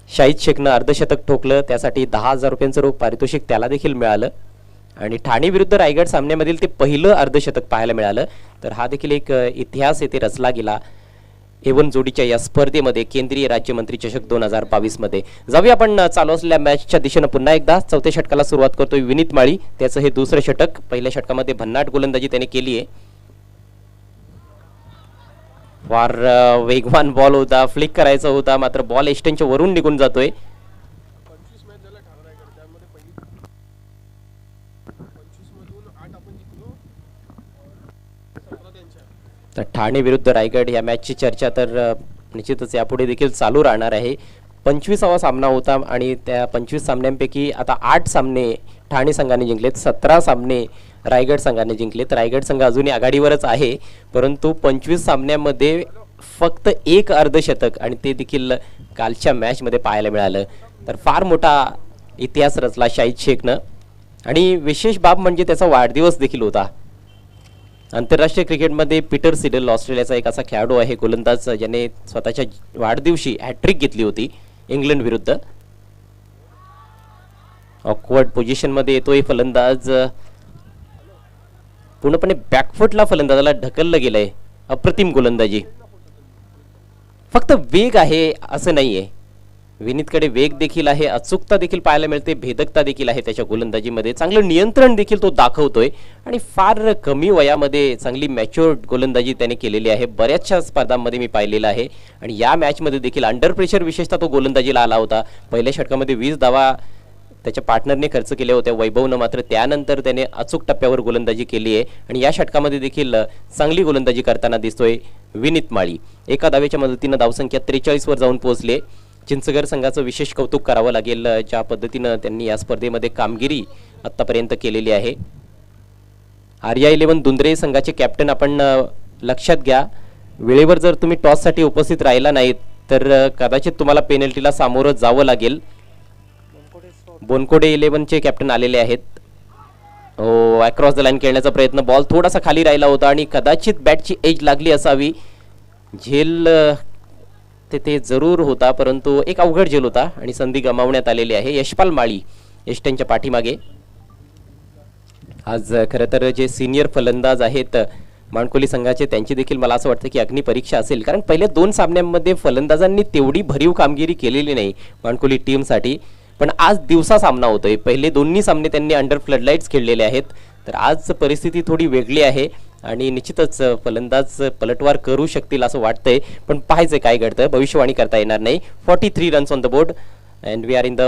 शाहिद शेखनं अर्धशतक ठोकलं, त्यासाठी 10,000 रुपयांचं रोख पारितोषिक त्याला देखील मिळालं. आणि ठाणे विरुद्ध रायगड सामन्यामधील ते पहिलं अर्धशतक पाहायला मिळालं. तर हा देखील एक इतिहास येथे रचला गेला A1 जोडीच्या या स्पर्धेमध्ये, केंद्रीय राज्यमंत्री चषक 2022 मध्ये. जाऊया आपण चालू असलेल्या मॅचच्या दिशेनं पुन्हा एकदा. चौथ्या षटकाला सुरुवात करतोय विनीत माळी. त्याचं हे दुसरं षटक. पहिल्या षटकामध्ये भन्नाट गोलंदाजी त्याने केली आहे. फार वेगवान बॉल होता, फ्लिक करायचा होता, मात्र बॉल एस्टनच्या वरून निघून जातोय. तर ठाणे विरुद्ध रायगड या मॅचची चर्चा तर निश्चितच यापुढे देखील चालू राहणार आहे. 25वा सामना होता आणि त्या 25 सामन्यांपैकी आता 8 सामने ठाणे संघाने जिंकलेत, 17 सामने रायगड संघाने जिंकलेत. रायगड संघ अजूनही आघाडीवरच आहे, परंतु 25 सामन्यांमध्ये फक्त 1 अर्धशतक आणि ते देखील कालच्या मॅचमध्ये पाहायला मिळालं. तर फार मोठा इतिहास रचला शाहिद शेखनं. आणि विशेष बाब म्हणजे त्याचा वाढदिवस देखील होता. आंतरराष्ट्रीय क्रिकेटमध्ये पीटर सिडल ऑस्ट्रेलियाचा एक असा खेळाडू आहे, गोलंदाज, ज्याने स्वतःच्या वाढदिवशी हॅट्रिक घेतली होती इंग्लंड विरुद्ध. ऑकवर्ड पोझिशनमध्ये येतोय फलंदाज, पूर्णपणे बॅकफुटला फलंदाजाला ढकललं गेलंय. अप्रतिम गोलंदाजी. फक्त वेग आहे असं नाहीये, विनीतकडे वेग देखील आहे, अचूकता देखील पाहायला मिळते, भेदकता देखील आहे त्याच्या गोलंदाजीमध्ये. चांगलं नियंत्रण देखील तो दाखवतोय आणि फार कमी वयामध्ये चांगली मॅच्युअर्ड गोलंदाजी त्याने केलेली आहे. बऱ्याचशा स्पर्धांमध्ये मी पाहिलेलं आहे आणि या मॅचमध्ये देखील अंडर प्रेशर विशेषतः तो गोलंदाजीला आला होता. पहिल्या षटकामध्ये 20 धावा त्याच्या पार्टनरने खर्च केल्या होत्या वैभवनं, मात्र त्यानंतर त्याने अचूक टप्प्यावर गोलंदाजी केली आहे आणि या षटकामध्ये देखील चांगली गोलंदाजी करताना दिसतोय विनीत माळी. एका धावेच्या मदतीनं धावसंख्या 43 वर जाऊन पोहोचले. चिंचगड संघाचं विशेष कौतुक करावं लागेल, ज्या पद्धतीनं त्यांनी या स्पर्धेमध्ये कामगिरी आतापर्यंत केलेली आहे. RI11 दुंद्रे संघाचे कॅप्टन आपण लक्षात घ्या, वेळेवर जर तुम्ही टॉससाठी उपस्थित राहिला नाहीत तर कदाचित तुम्हाला पेनल्टीला सामोरं जावं लागेल. बोनकोडे 11चे कॅप्टन आलेले आहेत. हो, अक्रॉस द लाईन खेळण्याचा प्रयत्न, बॉल थोडासा खाली राहिला होता आणि कदाचित बॅटची एज लागली असावी. झेल ते जरूर होता, परंतु एक अवघड झेल होता आणि संधी गमावण्यात आलेली आहे. यशपाल माळी एस्टनच्या पाठीमागे. आज खरं तर जे सिनियर फलंदाज आहेत माणकोली संघाचे, त्यांची देखील मला असं वाटतं की अग्निपरीक्षा असेल, कारण पहिल्या 2 सामन्यांमध्ये फलंदाजांनी तेवढी भरीव कामगिरी केलेली नाही माणकोली टीमसाठी. पण आज दिवसा सामना होतोय, पहिले दोन्ही सामने त्यांनी अंडर फ्लडलाईट्स खेळलेले आहेत. तर आज परिस्थिती थोडी वेगळी आहे आणि निश्चितच फलंदाज पलटवार करू शकतील असं वाटतंय, पण पाहायचं काय घडतं, भविष्यवाणी करता येणार नाही. 43 runs on the board and we are in the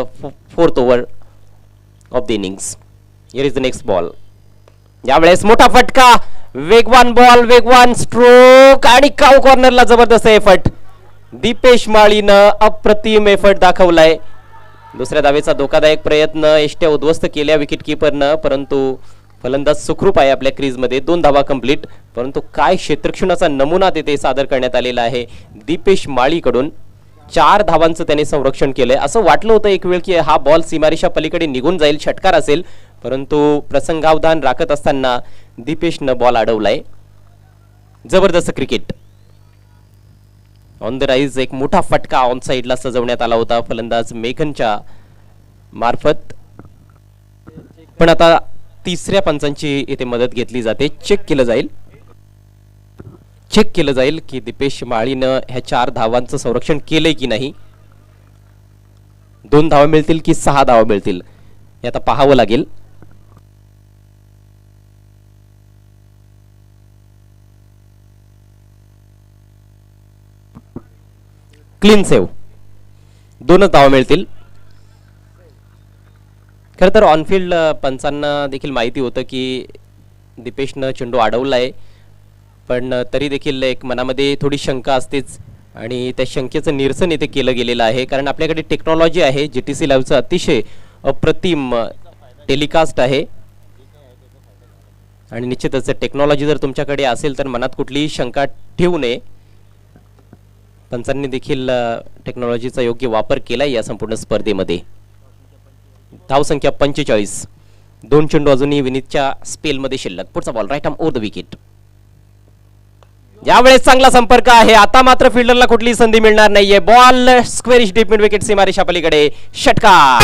4th over of the innings. Here is the next ball. यावेळेस मोठा फटका, वेगवान बॉल, वेगवान स्ट्रोक आणि काऊ कॉर्नरला जबरदस्त एफर्ट. दीपेश माळीनं अप्रतिम एफर्ट दाखवलाय. दुसऱ्या धावेचा धोकादायक प्रयत्न, एष्ट्या उद्ध्वस्त केल्या विकेटकीपरनं, परंतु फलंदाज सुखरूप आहे आपल्या क्रीजमध्ये. 2 धावा कंप्लीट, परंतु काय क्षेत्ररक्षणाचा नमुना तिथे सादर करण्यात आलेला आहे दीपेश माळीकडून. 4 धावांचं त्याने संरक्षण केलंय. असं वाटलं होतं एक वेळ की हा बॉल सीमारेषा पलीकडे निघून जाईल, षटकार असेल, परंतु प्रसंगावधान राखत असताना दीपेशनं बॉल अडवलाय. जबरदस्त क्रिकेट. ऑन द राईज एक मोठा फटका ऑन साइडला सजवण्यात आला होता फलंदाज मेघनच्या मार्फत. पण आता तिसऱ्या पंचांची इथे मदत घेतली जाते. चेक केलं जाईल की दीपेश माळीनं ह्या 4 धावांचं संरक्षण केलंय की नाही. 2 धावा मिळतील की 6 धावा मिळतील हे आता पाहावं लागेल. क्लीन सेव्ह, 2च धावा मिळतील. खरं तर ऑनफिल्ड पंचांना देखील माहिती होतं की दीपेशनं चेंडू अडवलाय, पण तरी देखील एक मनामध्ये थोडी शंका असतेच आणि त्या शंकेचं निरसन इथे केलं गेलेलं आहे. कारण आपल्याकडे टेक्नॉलॉजी आहे, GTC लाईव्हचं अतिशय अप्रतिम टेलिकास्ट आहे आणि निश्चितच टेक्नॉलॉजी जर तुमच्याकडे असेल तर मनात कुठलीही शंका ठेवू नये. पंचांनी देखील टेक्नॉलॉजीचा योग्य वापर केलाय या संपूर्ण स्पर्धेमध्ये. धावसंख्या 45, 2 चेंडू अजूनही विनीतच्या स्पेलमध्ये शिल्लक. पुढचा ball right arm over the wicket. यावेळेस चांगला संपर्क आहे. आता मात्र फिल्डरला कुठलीही संधी मिळणार नाहीये. बॉल स्क्वेअरिश डीप मिड विकेट सीमारेषा पलीकडे. षटकार.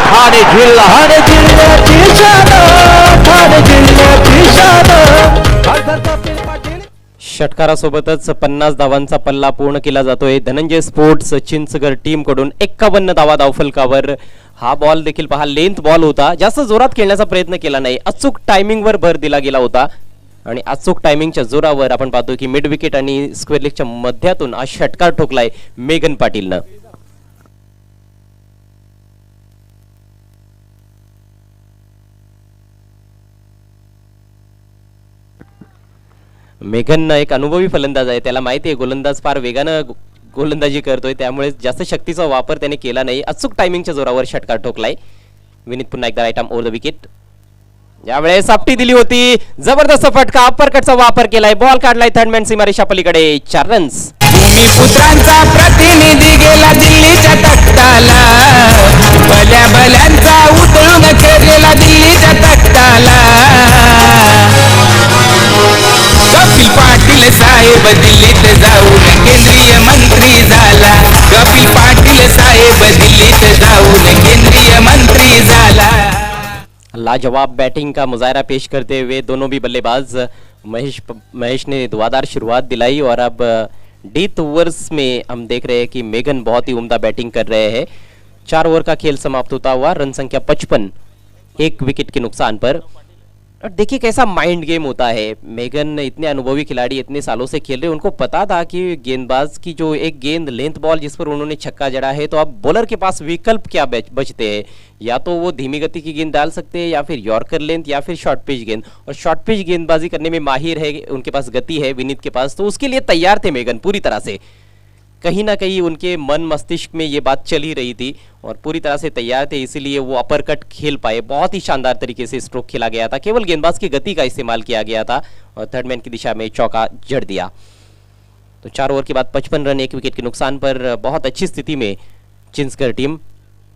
ठाणे जिल्ह्याची षटकारासोबतच 50 धावांचा पल्ला पूर्ण केला जातोय धनंजय स्पोर्ट्स चिंचगड टीम कडून. 51 धावा धावफलकावर. हा बॉल देखील पहा लेंथ बॉल होता, जास्त जोरात खेळण्याचा प्रयत्न केला नाही, अचूक टायमिंग वर भर दिला गेला होता आणि अचूक टायमिंगच्या जोरावर आपण पाहतो की मिड विकेट आणि स्क्वेअर लेगच्या मध्यातून हा षटकार ठोकलाय मेघन पाटीलनं. मेघन एक अनुभवी फलंदाज आहे, त्याला माहिती आहे गोलंदाज फार वेगानं गोलंदाजी करतोय, त्यामुळे जास्त शक्तीचा वापर त्याने केला नाही. अचूक टायमिंगच्या जोरावर षटकार ठोकलाय. विनीत पुन्हा एकदा right arm over the wicket. यावेळेस सापटी दिली होती, जबरदस्त फटका, अपरकटचा वापर केलाय, बॉल काढलाय थर्डमॅन सीमारेषा पलीकडे. 4 रन्स. भूमिपुत्रांचा प्रतिनिधी गेला दिल्लीच्या तख्ताला, भल्या भल्यांचा उतळून खेळलेला दिल्लीच्या तख्ताला. कपिल पाटील साहेब दिल्लीत जाऊन केंद्रीय मंत्री झाला. कपिल पाटील साहेब दिल्लीत जाऊन केंद्रीय मंत्री झाला. लाजवाब बैटिंग का मुजाहरा पेश करते हुए दोनों भी बल्लेबाज महेश ने धुआंधार शुरुआत दिलाई और अब डेथ ओवर्स में हम देख रहे हैं कि मेघन बहुत ही उम्दा बैटिंग कर रहे हैं. 4 ओवर का खेल समाप्त होता हुआ रन संख्या 55, 1 विकेट के नुकसान पर. और देखिए कैसा माइंड गेम होता है. मेघन इतने अनुभवी खिलाड़ी इतने सालों से खेल रहे हैं, उनको पता था कि गेंदबाज की जो एक गेंद लेंथ बॉल जिस पर उन्होंने छक्का जड़ा है, तो अब बॉलर के पास विकल्प क्या बचते हैं. या तो वो धीमी गति की गेंद डाल सकते हैं या फिर यॉर्कर लेंथ या फिर शॉर्ट पिच गेंद. और शॉर्ट पिच गेंदबाजी करने में माहिर है, उनके पास गति है विनीत के पास, तो उसके लिए तैयार थे मेघन पूरी तरह से. कहीं ना कहीं उनके मन मस्तिष्क में ये बात चल ही रही थी और पूरी तरह से तैयार थे, इसीलिए वो अपर कट खेल पाए. बहुत ही शानदार तरीके से स्ट्रोक खेला गया था, केवल गेंदबाज की गति का इस्तेमाल किया गया था और थर्ड मैन की दिशा में चौका जड़ दिया. तो 4 ओवर के बाद 55 रन 1 विकेट के नुकसान पर बहुत अच्छी स्थिति में चिंचगढ़ टीम.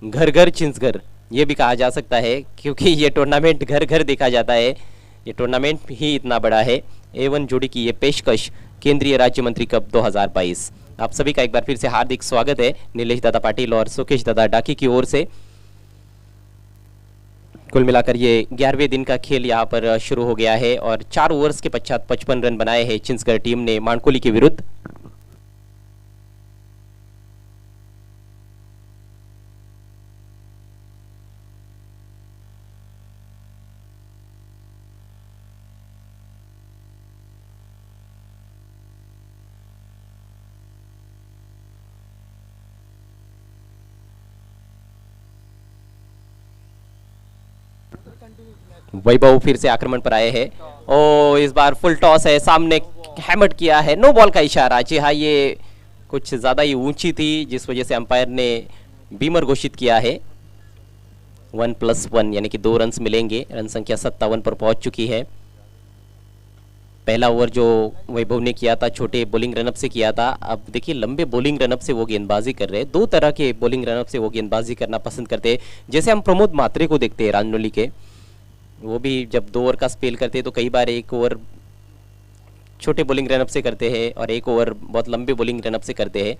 घर घर चिंचगढ़ ये भी कहा जा सकता है, क्योंकि ये टूर्नामेंट घर घर देखा जाता है. ये टूर्नामेंट ही इतना बड़ा है. A1 जोड़ी की ये पेशकश केंद्रीय राज्य मंत्री कप 2022. आप सभी का एक बार फिर से हार्दिक स्वागत है नीलेश दादा पाटिल और सुकेश दादा डाकी की ओर से. कुल मिलाकर ये 11वें दिन का खेल यहाँ पर शुरू हो गया है और 4 ओवर्स के पश्चात 55 रन बनाए हैं चिंचगढ़ टीम ने मानकोली के विरुद्ध. वैभव फिर से आक्रमण पर आए हैं. ओ इस बार फुल टॉस है, सामने हैमर किया है, नो बॉल का इशारा. जी हाँ, ये कुछ ज्यादा ही ऊंची थी जिस वजह से अंपायर ने बीमर घोषित किया है. 1+1 यानी कि 2 रन मिलेंगे. रन संख्या 57 पर पहुंच चुकी है. पहला ओवर जो वैभव ने किया था छोटे बॉलिंग रनअप से किया था, अब देखिए लंबे बॉलिंग रनअप से वो गेंदबाजी कर रहे हैं। दो तरह के बॉलिंग रनअप से वो गेंदबाजी करना पसंद करते हैं। जैसे हम प्रमोद मात्रे को देखते हैं राजनौली के, वो भी जब 2 ओवर का स्पेल करते हैं तो कई बार 1 ओवर छोटे बॉलिंग रनअप से करते हैं और 1 ओवर बहुत लंबे बॉलिंग रनअप से करते हैं।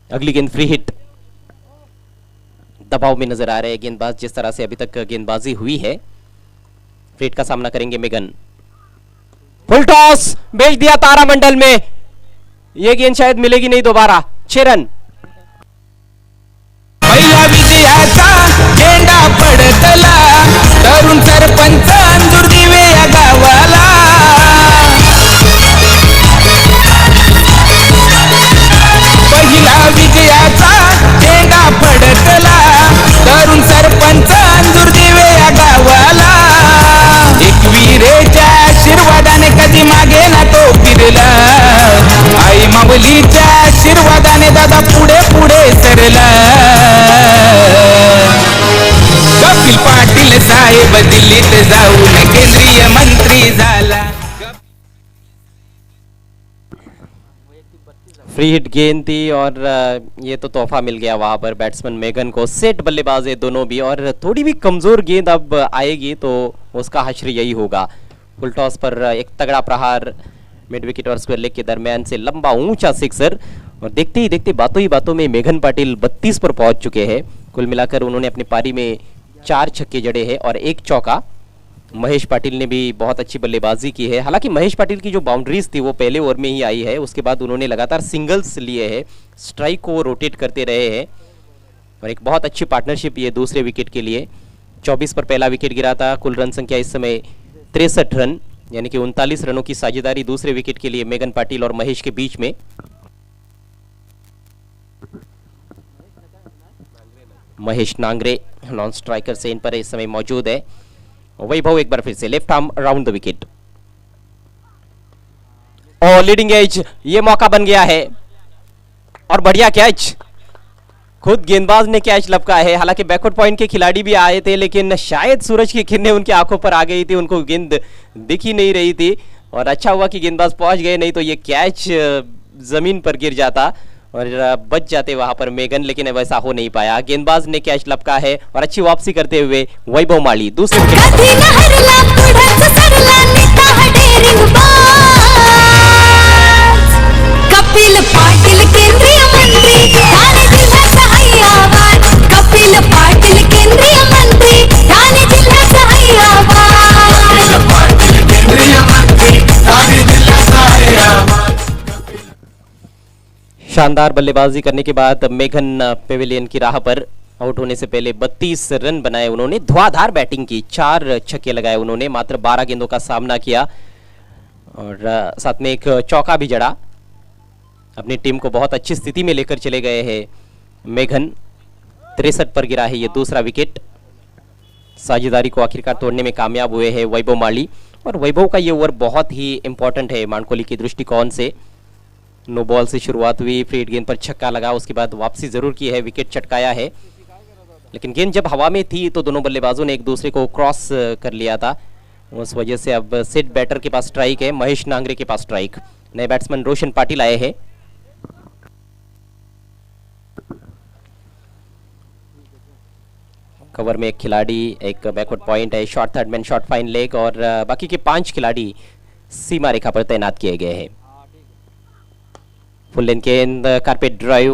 अगली गेंद फ्री हिट, दबाव में नजर आ रहे हैं गेंदबाज जिस तरह से अभी तक गेंदबाजी हुई है। फ्री हिट का सामना करेंगे मेघन। फुल टॉस भेज दिया तारामंडल में, यह गेंद शायद मिलेगी नहीं दोबारा। 6 रन। पहिला विजयाचा झेंडा पडतला, तरुण सरपंच अंजूर दिवे या गावाला. पहिला विजयाचा झेंडा पडतला, तरुण सरपंच अंजूर दिवे या गावाला. एकविरेच्या आशीर्वादाने कधी मागे ना तो फिरला, आई माऊलीच्या आशीर्वादाने दादा पुढे पुढे सरला. कपिल पाटील साहेब दिल्लीत जाऊन केंद्रीय मंत्री झाला. फ्री हिट गेंद थी और ये तो तोहफा मिल गया वहां पर बैट्समैन मेघन को। सेट बल्लेबाज है दोनों भी, और थोड़ी भी कमजोर गेंद अब आएगी तो उसका हश्र यही होगा। फुल टॉस पर एक तगड़ा प्रहार मिड विकेट और स्क्वायर लेग के दरमियान से लंबा ऊंचा सिक्सर, और देखते ही देखते बातों ही बातों में मेघन पाटिल 32 पर पहुंच चुके हैं। कुल मिलाकर उन्होंने अपनी पारी में 4 छक्के जड़े हैं और 1 चौका। महेश पाटिल ने भी बहुत अच्छी बल्लेबाजी की है। हालांकि महेश पाटिल की जो बाउंड्रीज थी वो पहले ओवर में ही आई है, उसके बाद उन्होंने लगातार सिंगल्स लिए हैं, स्ट्राइक को रोटेट करते रहे हैं, और एक बहुत अच्छी पार्टनरशिप ये दूसरे विकेट के लिए। 24 पर पहला विकेट गिरा था। कुल रन संख्या इस समय 63 रन, यानी कि 39 रनों की साझेदारी दूसरे विकेट के लिए मेघन पाटिल और महेश के बीच में। महेश नांगरे नॉन स्ट्राइकर से इन पर इस समय मौजूद है। वैभव एक बार फिर से left arm round the wicket, और लीडिंग एज, ये मौका बन गया है और बढ़िया कैच, खुद गेंदबाज ने कैच लपका है। हालांकि बैकवर्ड पॉइंट के खिलाड़ी भी आए थे, लेकिन शायद सूरज की किरणें उनकी आंखों पर आ गई थी, उनको गेंद दिख ही नहीं रही थी, और अच्छा हुआ कि गेंदबाज पहुंच गए, नहीं तो ये कैच जमीन पर गिर जाता और बच जाते वहां पर मेघन, लेकिन वैसा हो नहीं पाया। गेंदबाज ने कैच लपका है और अच्छी वापसी करते हुए वैभव माली दूसरे विकेट। कधी लहरला पुढंच सरला नेता हा डेअरिंग बाज. कपिल पाटील केंद्रीय मंत्री ठाणे जिल्ह्याचा हैयावान. कपिल पाटील केंद्रीय मंत्री ठाणे जिल्ह्याचा हैयावान. शानदार बल्लेबाजी करने के बाद मेघन पेविलियन की राह पर आउट होने से पहले 32 रन बनाए उन्होंने। धुआंधार बैटिंग की, 4 छक्के लगाए उन्होंने, मात्र 12 गेंदों का सामना किया और साथ में एक चौका भी जड़ा। अपनी टीम को बहुत अच्छी स्थिति में लेकर चले गए हैं मेघन। 63 पर गिरा है ये दूसरा विकेट। साझेदारी को आखिरकार तोड़ने में कामयाब हुए हैं वैभव माली, और वैभव का ये ओवर बहुत ही इंपॉर्टेंट है मानकोली के दृष्टिकोण से। नो बॉल से शुरुआत हुई, फ्री हिट गेंद पर छक्का लगा, उसके बाद वापसी जरूर की है, विकेट चटकाया है, लेकिन गेंद जब हवा में थी तो दोनों बल्लेबाजों ने एक दूसरे को क्रॉस कर लिया था। उस वजह से अब सेट बैटर के पास स्ट्राइक है, महेश नांगरे के पास स्ट्राइक। नए बैट्समैन रोशन पाटिल आए हैं। कवर में एक खिलाड़ी, एक बैकवर्ड पॉइंट है, short third man, short fine leg, और बाकी के 5 खिलाड़ी सीमा रेखा पर तैनात किए गए हैं। फुल लेंथ गेंद, कारपेट ड्राइव,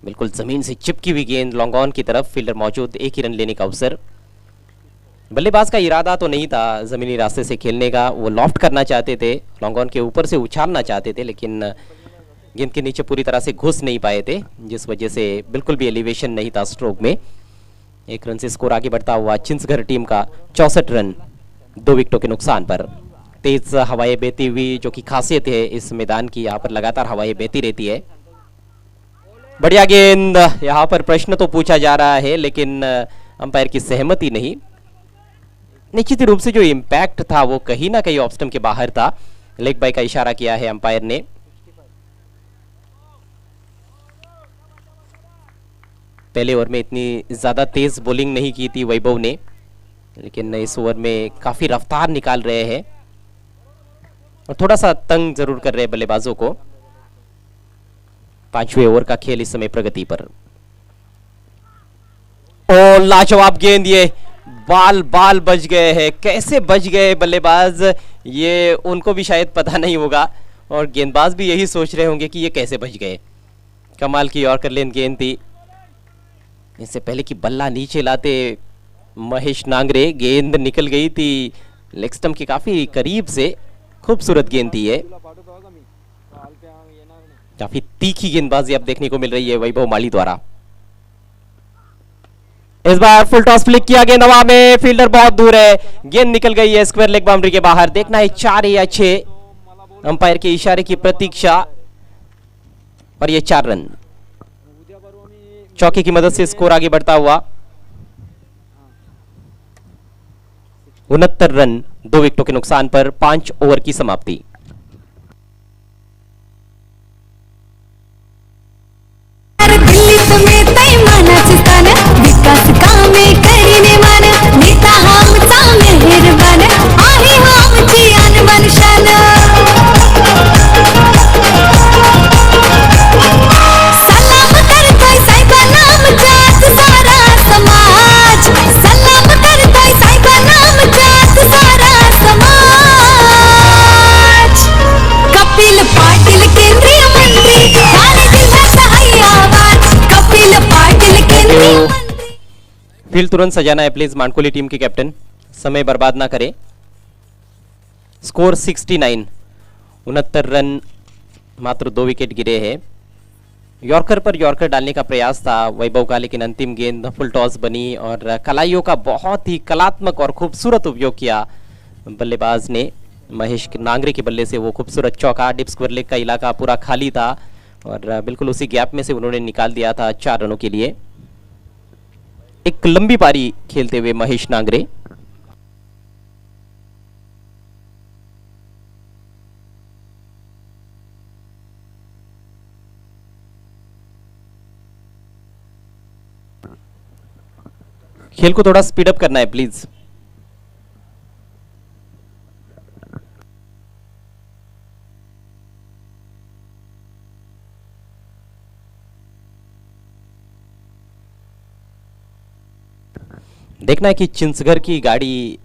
बिल्कुल जमीन से चिपकी हुई गेंद लॉन्ग ऑन की तरफ, फील्डर मौजूद, एक ही रन लेने का अवसर। बल्लेबाज का इरादा तो नहीं था जमीनी रास्ते से खेलने का, वो लॉफ्ट करना चाहते थे, लॉन्ग ऑन के ऊपर से उछालना चाहते थे, लेकिन गेंद के नीचे पूरी तरह से घुस नहीं पाए थे, जिस वजह से बिल्कुल भी एलिवेशन नहीं था स्ट्रोक में। 1 रन से स्कोर आगे बढ़ता हुआ चिंसघर टीम का 64 रन 2 विकेटों के नुकसान पर। तेज हवाएं बहती हुई, जो कि खासियत है इस मैदान की, यहाँ पर लगातार हवाएं बहती रहती है। बढ़िया गेंद, यहाँ पर प्रश्न तो पूछा जा रहा है लेकिन अंपायर की सहमति नहीं। निश्चित रूप से जो इम्पैक्ट था वो कहीं ना कहीं ऑफ स्टंप के बाहर था, लेग बाय का इशारा किया है अंपायर ने। पहले ओवर में इतनी ज्यादा तेज बॉलिंग नहीं की थी वैभव ने, लेकिन इस ओवर में काफी रफ्तार निकाल रहे हैं और थोड़ा सा तंग जरूर कर रहे हैं बल्लेबाजों को। 5वें ओवर का खेल इस समय प्रगति पर। ओ लाजवाब गेंद, ये बाल बाल बच गए हैं। कैसे बच गए बल्लेबाज, ये उनको भी शायद पता नहीं होगा और गेंदबाज भी यही सोच रहे होंगे कि ये कैसे बच गए। कमाल की यॉर्कर लेंथ गेंद थी। इससे पहले कि बल्ला नीचे लाते महेश नांगरे, गेंद निकल गई थी लेग स्टंप के काफी करीब से। खूबसूरत गेंद थी ये, काफी तीखी गेंदबाजी अब देखने को मिल रही है वैभव माली द्वारा। इस बार फुल टॉस फ्लिक किया, गेंद हवा में, फील्डर बहुत दूर है, गेंद निकल गई है स्क्वायर लेग बाउंड्री के बाहर। देखना है 4 या 6, अंपायर के इशारे की प्रतीक्षा और ये 4 रन। चौके की मदद से स्कोर आगे बढ़ता हुआ 69 रन 2 विकेटों के नुकसान पर 5 ओवर की समाप्ति। दिल्लीत में तैमानाचे स्थान, विकास कामे करीने मान, नेता आमचा मेहरबान, आहे आमची अनवन शान। सलाम करतोय साहेबांना आमच्यात सारा समाज, सलाम करतोय साहेबांना आमच्यात सारा समाज। कपिल पाटील केंद्रीय मंत्री, ठाणे जिल्ह्याचा आहे आवाज, कपिल पाटील केंद्रीय मंत्री। फील्ड तुरंत सजाना है please Mankoli team K captain, समय बर्बाद ना करें। स्कोर 69, 69 रन, मात्र 2 विकेट गिरे हैं। यॉर्कर पर यॉर्कर डालने का प्रयास था वैभव का, लेकिन अंतिम गेंद फुल टॉस बनी और कलाइयों का बहुत ही कलात्मक और खूबसूरत उपयोग किया बल्लेबाज ने। महेश नांगरे के बल्ले से वो खूबसूरत चौका, डिप स्क्वायर लेग का इलाका पूरा खाली था और बिल्कुल उसी गैप में से उन्होंने निकाल दिया था 4 रनों के लिए। एक लंबी पारी खेलते हुए महेश नांगरे। खेल को थोड़ा स्पीड अप करना है प्लीज। देखना है कि चिंसघर की गाड़ी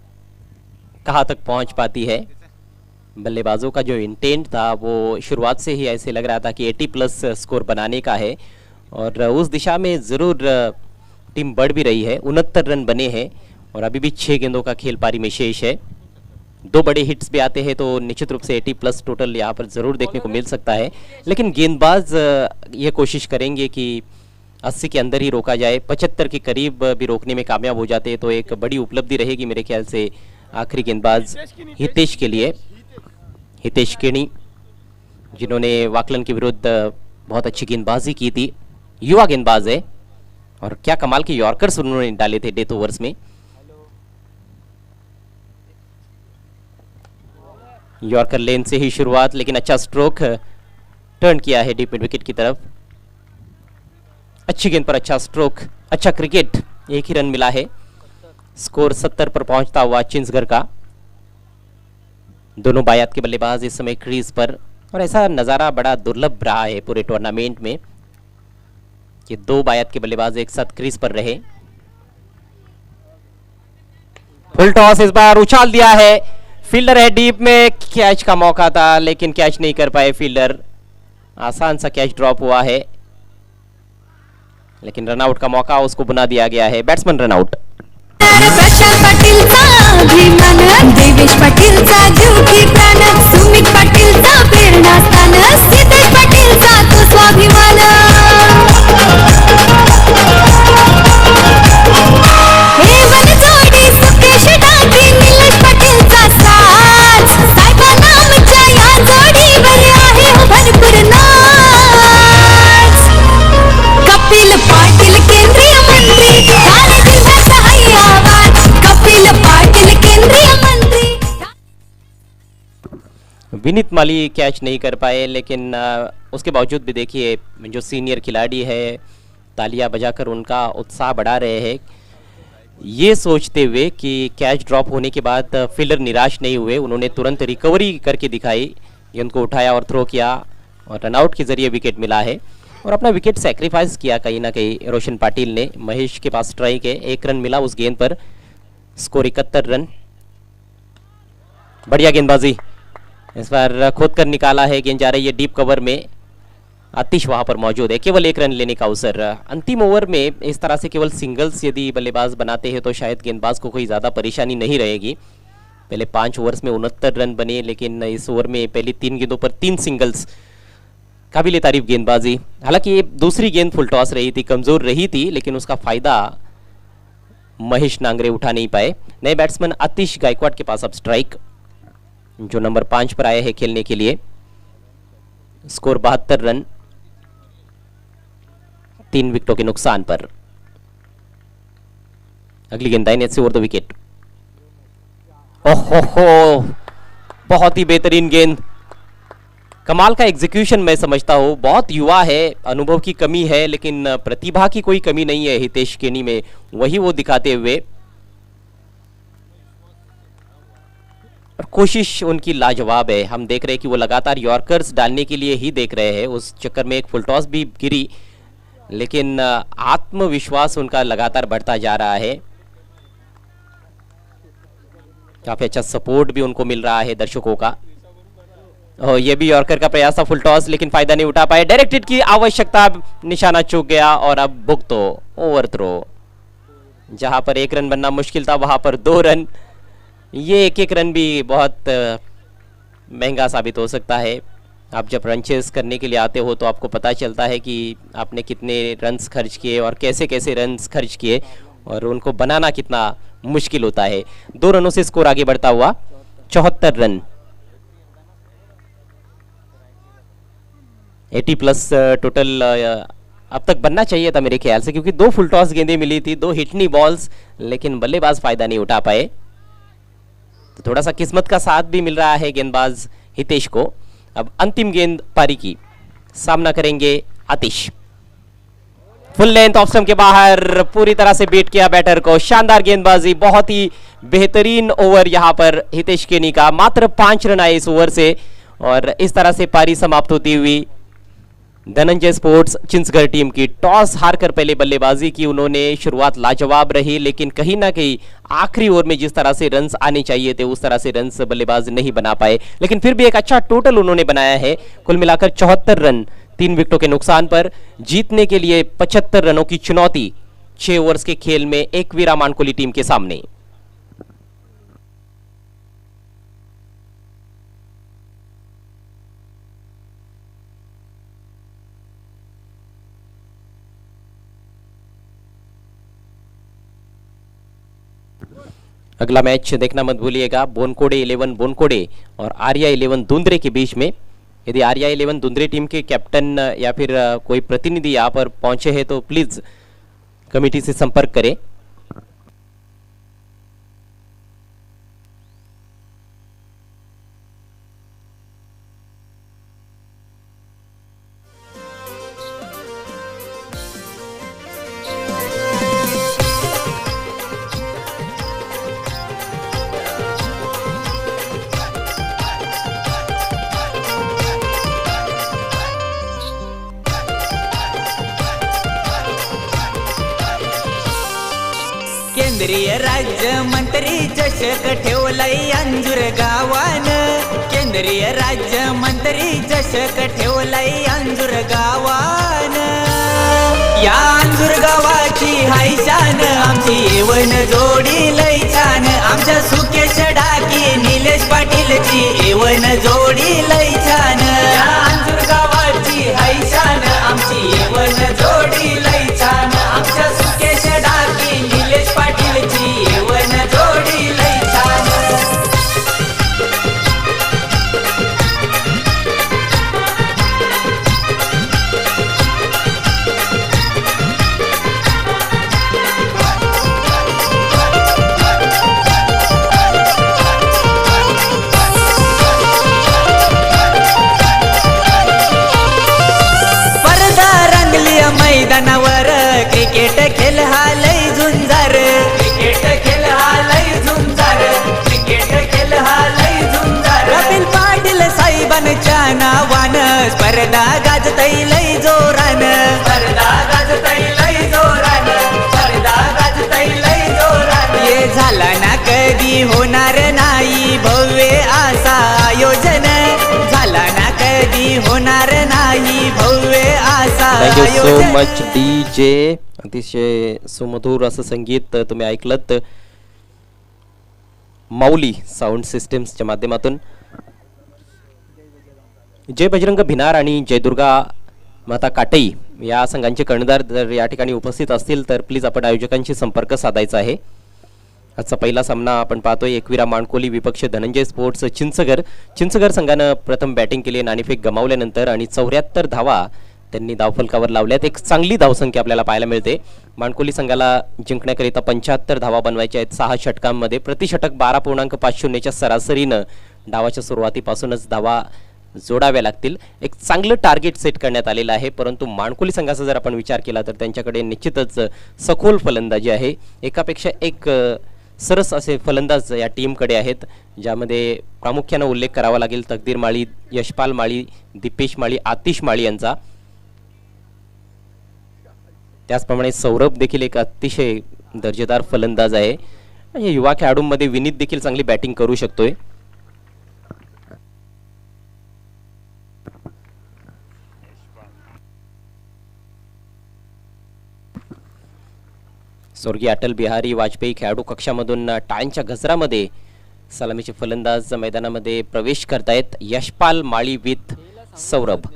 कहां तक पहुंच पाती है। बल्लेबाजों का जो इंटेंट था वो शुरुआत से ही ऐसे लग रहा था कि 80+ स्कोर बनाने का है और उस दिशा में ज़रूर टीम बढ़ भी रही है। 69 रन बने हैं और अभी भी 6 गेंदों का खेल पारी में शेष है। 2 बड़े हिट्स भी आते हैं तो निश्चित रूप से 80+ टोटल यहाँ पर ज़रूर देखने को मिल सकता है, लेकिन गेंदबाज ये कोशिश करेंगे कि 80 के अंदर ही रोका जाए। 75 के करीब भी रोकने में कामयाब हो जाते हैं तो एक बड़ी उपलब्धि रहेगी मेरे ख्याल से आखिरी गेंदबाज हितेश के लिए। हितेश केणी जिन्होंने वाकलन के विरुद्ध बहुत अच्छी गेंदबाजी की थी, युवा गेंदबाज है और क्या कमाल के यॉर्कर्स उन्होंने डाले थे डेथ ओवर्स में। यॉर्कर लेन से ही शुरुआत, लेकिन अच्छा स्ट्रोक टर्न किया है डीप मिड विकेट की तरफ। अच्छी गेंद पर अच्छा स्ट्रोक, अच्छा क्रिकेट, एक ही रन मिला है। स्कोर 70 पर पहुंचता हुआ चिंसघर का। दोनों बायात के बल्लेबाज इस समय क्रीज पर और ऐसा नज़ारा बड़ा दुर्लभ रहा है पूरे टूर्नामेंट में कि 2 बायात के बल्लेबाज एक साथ क्रीज पर रहे। फुल टॉस इस बार उछाल दिया है, फील्डर है डीप में, कैच का मौका था लेकिन कैच नहीं कर पाए फील्डर। आसान सा कैच ड्रॉप हुआ है लेकिन रनआउट का मौका उसको बुना दिया गया है। Batsman run out. प्रशांत पाटीलचा अभिमान, देवेश पाटीलचा जीव की प्राण, सुमित पाटीलचा प्रेरणास्थान, सिद्धेश पाटीलचा तो स्वाभिमान। हे बनजोडी सुकेश डागी, निलेश पाटीलचा साथ, साहेबांना आमच्या या जोडीवर आहे हो भरपूर नाच। कपिल पाटील केंद्रीय मंत्री, ठाणे जिल्ह्याचा आहे आवाज, कपिल पाटील केंद्रीय मंत्री। विनीत माली कैच नहीं कर पाए लेकिन उसके बावजूद भी देखिए जो सीनियर खिलाड़ी है तालियां बजाकर उनका उत्साह बढ़ा रहे हैं। ये सोचते हुए कि कैच ड्रॉप होने के बाद फील्डर निराश नहीं हुए, उन्होंने तुरंत रिकवरी करके दिखाई, गेंद को उठाया और थ्रो किया और रनआउट के जरिए विकेट मिला है और अपना विकेट सेक्रीफाइस किया कहीं ना कहीं रोशन पाटिल ने। महेश के पास स्ट्राइक है, 1 रन मिला उस गेंद पर, स्कोर 71 रन। बढ़िया गेंदबाजी, इस बार खोद कर निकाला है, गेंद जा रही है डीप कवर में, आतिश वहां पर मौजूद है, केवल 1 रन लेने का अवसर। अंतिम ओवर में इस तरह से केवल सिंगल्स यदि बल्लेबाज बनाते हैं तो शायद गेंदबाज को कोई ज़्यादा परेशानी नहीं रहेगी। पहले 5 ओवर्स में 69 रन बने, लेकिन इस ओवर में पहली 3 गेंदों पर 3 सिंगल्स, काबिल तारीफ गेंदबाजी। हालांकि ये दूसरी गेंद फुल टॉस रही थी, कमजोर रही थी, लेकिन उसका फायदा महेश नांगरे उठा नहीं पाए। नए बैट्समैन आतिश गायकवाड़ के पास अब स्ट्राइक, जो नंबर 5 पर आए हैं खेलने के लिए। स्कोर 72 रन, 3 विकेटों के नुकसान पर। अगली गेंदबाजी से ओवर द विकेट। ओहो, बहुत ही बेहतरीन गेंद, कमाल का एग्जीक्यूशन मैं समझता हूं। बहुत युवा है, अनुभव की कमी है, लेकिन प्रतिभा की कोई कमी नहीं है हितेश केनी में, वही वो दिखाते हुए, और कोशिश उनकी लाजवाब है। हम देख रहे हैं कि वो लगातार यॉर्कर्स डालने के लिए ही देख रहे हैं, उस चक्कर में एक फुल टॉस भी गिरी, लेकिन आत्मविश्वास उनका लगातार बढ़ता जा रहा है। काफी अच्छा सपोर्ट भी उनको मिल रहा है दर्शकों का। और ये भी यॉर्कर का प्रयास था, फुल टॉस, लेकिन फायदा नहीं उठा पाए। डायरेक्टेड की आवश्यकता, निशाना चूक गया और अब भुगतो ओवर थ्रो। जहां पर 1 रन बनना मुश्किल था, वहां पर 2 रन। ये 1-1 रन भी बहुत महंगा साबित हो सकता है। आप जब रन चेस करने के लिए आते हो तो आपको पता चलता है कि आपने कितने रन्स खर्च किए और कैसे कैसे रन्स खर्च किए, और उनको बनाना कितना मुश्किल होता है। 2 रनों से स्कोर आगे बढ़ता हुआ 74 रन, 80 प्लस टोटल अब तक बनना चाहिए था मेरे ख्याल से, क्योंकि 2 फुल टॉस गेंदें मिली थी, 2 हिटनी बॉल्स, लेकिन बल्लेबाज फायदा नहीं उठा पाए। तो थोड़ा सा किस्मत का साथ भी मिल रहा है गेंदबाज हितेश को। अब अंतिम गेंद पारी की, सामना करेंगे Atish. Full length off stump के बाहर, पूरी तरह से बीट किया बैटर को, शानदार गेंदबाजी, बहुत ही बेहतरीन ओवर यहां पर हितेश केनी का। मात्र 5 रन आए इस ओवर से, और इस तरह से पारी समाप्त होती हुई धनंजय स्पोर्ट्स चिंचगढ़ टीम की। टॉस हारकर पहले बल्लेबाजी की उन्होंने, शुरुआत लाजवाब रही, लेकिन कहीं ना कहीं आखिरी ओवर में जिस तरह से रन्स आने चाहिए थे उस तरह से रन्स बल्लेबाज नहीं बना पाए, लेकिन फिर भी एक अच्छा टोटल उन्होंने बनाया है। कुल मिलाकर 74 रन 3 विकेटों के नुकसान पर। जीतने के लिए 75 रनों की चुनौती 6 ओवर्स के खेल में एक वीरा मानकोली टीम के सामने। अगला मैच देखना मत भूलिएगा, बोनकोड़े 11 बोनकोड़े और आर्या 11 दुंद्रे के बीच में। यदि आर्या 11 दुंद्रे टीम के कैप्टन या फिर कोई प्रतिनिधि यहाँ पर पहुंचे हैं तो प्लीज कमेटी से संपर्क करें। केंद्रीय राज्य मंत्री चषक ठेवलाय अंजूर गावान, केंद्रीय राज्य मंत्री चषक ठेवलाय अंजूर गावान। या अंजूर गावाची हाय शान, आमची येवन जोडी लय छान, आमच्या सुकेश डाकी निलेश पाटीलची येवन जोडी लय छान। या अंजूर गावाची हाय शान, आमची येवन जोडी लय छान, आमच्या सुकेश डाकी निलेश पाटीलची येवन जोडी लय छान। असा आयोजन झाला ना कधी होणार नाही भव्य असा थँक्यू सो आयोजन मच DJ. अतिशय सुमधुर असं संगीत तुम्ही ऐकलत माऊली साऊंड सिस्टम्सच्या माध्यमातून. जय बजरंग भिनार आणि जय दुर्गा माता काटई या संघांचे कर्णधार जर या ठिकाणी उपस्थित असतील तर प्लीज आपण आयोजकांशी संपर्क साधायचा आहे. आजचा पहिला सामना आपण पाहतोय एकविरा माणकोली विपक्ष धनंजय स्पोर्ट्स चिंचगर संघानं प्रथम बॅटिंग केली, नाणेफेक गमावल्यानंतर आणि 74 धावा त्यांनी धावफलकावर लावल्यात. एक चांगली धावसंख्या आपल्याला पाहायला मिळते. माणकोली संघाला जिंकण्याकरिता 75 धावा बनवायच्या आहेत 6 षटकांमध्ये. प्रतिषटक 12.50च्या सरासरीनं डावाच्या सुरुवातीपासूनच धावा जोडाव्या लागतील. एक चांगलं टार्गेट सेट करण्यात आलेलं आहे. परंतु माणकोली संघाचा जर आपण विचार केला तर त्यांच्याकडे निश्चितच सखोल फलंदाजी आहे. एकापेक्षा एक सरस असे फलंदाज या टीमकडे आहेत, ज्यामध्ये प्रामुख्यानं उल्लेख करावा लागेल तकदीर माळी, यशपाल माळी, दीपेश माळी, आतिश माळी यांचा. त्याचप्रमाणे सौरभ देखील एक अतिशय दर्जेदार फलंदाज आहे. आणि युवा खेळाडूंमध्ये विनीत देखील चांगली बॅटिंग करू शकतोय. स्वर्गीय अटल बिहारी वाजपेयी खेळाडू कक्षामधून टाळ्यांच्या गजरामध्ये सलामीचे फलंदाज मैदानामध्ये प्रवेश करतायत. यशपाल माळी विथ सौरभ.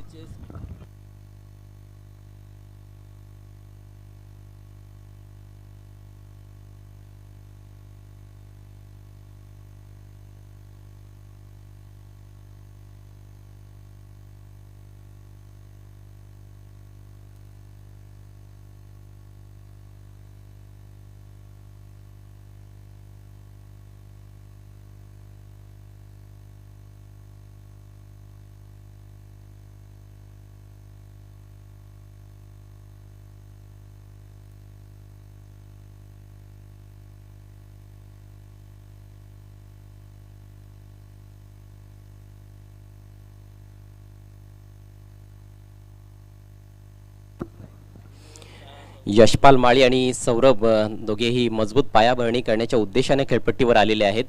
यशपाल माळी आणि सौरभ दोघेही मजबूत पायाभरणी करण्याच्या उद्देशाने खेळपट्टीवर आलेले आहेत.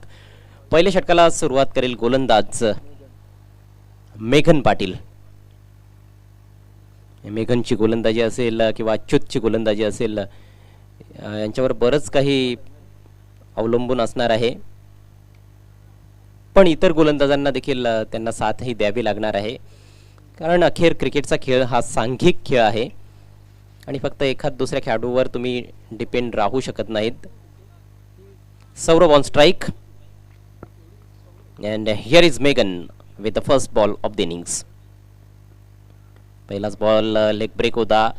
पहिल्या षटकाला सुरुवात करेल गोलंदाज मेघन पाटील. मेघनची गोलंदाजी असेल किंवा अच्युतची गोलंदाजी असेल, यांच्यावर बरंच काही अवलंबून असणार आहे. पण इतर गोलंदाजांना देखील त्यांना साथही द्यावी लागणार आहे, कारण अखेर क्रिकेटचा खेळ हा सांघिक खेळ आहे आणि फक्त एखाद दुसऱ्या खेळाडूवर तुम्ही डिपेंड राहू शकत नाहीत. Saurabh on strike and here is Megan with the first ball of the innings. पहिलाच बॉल लेग ब्रेक होता,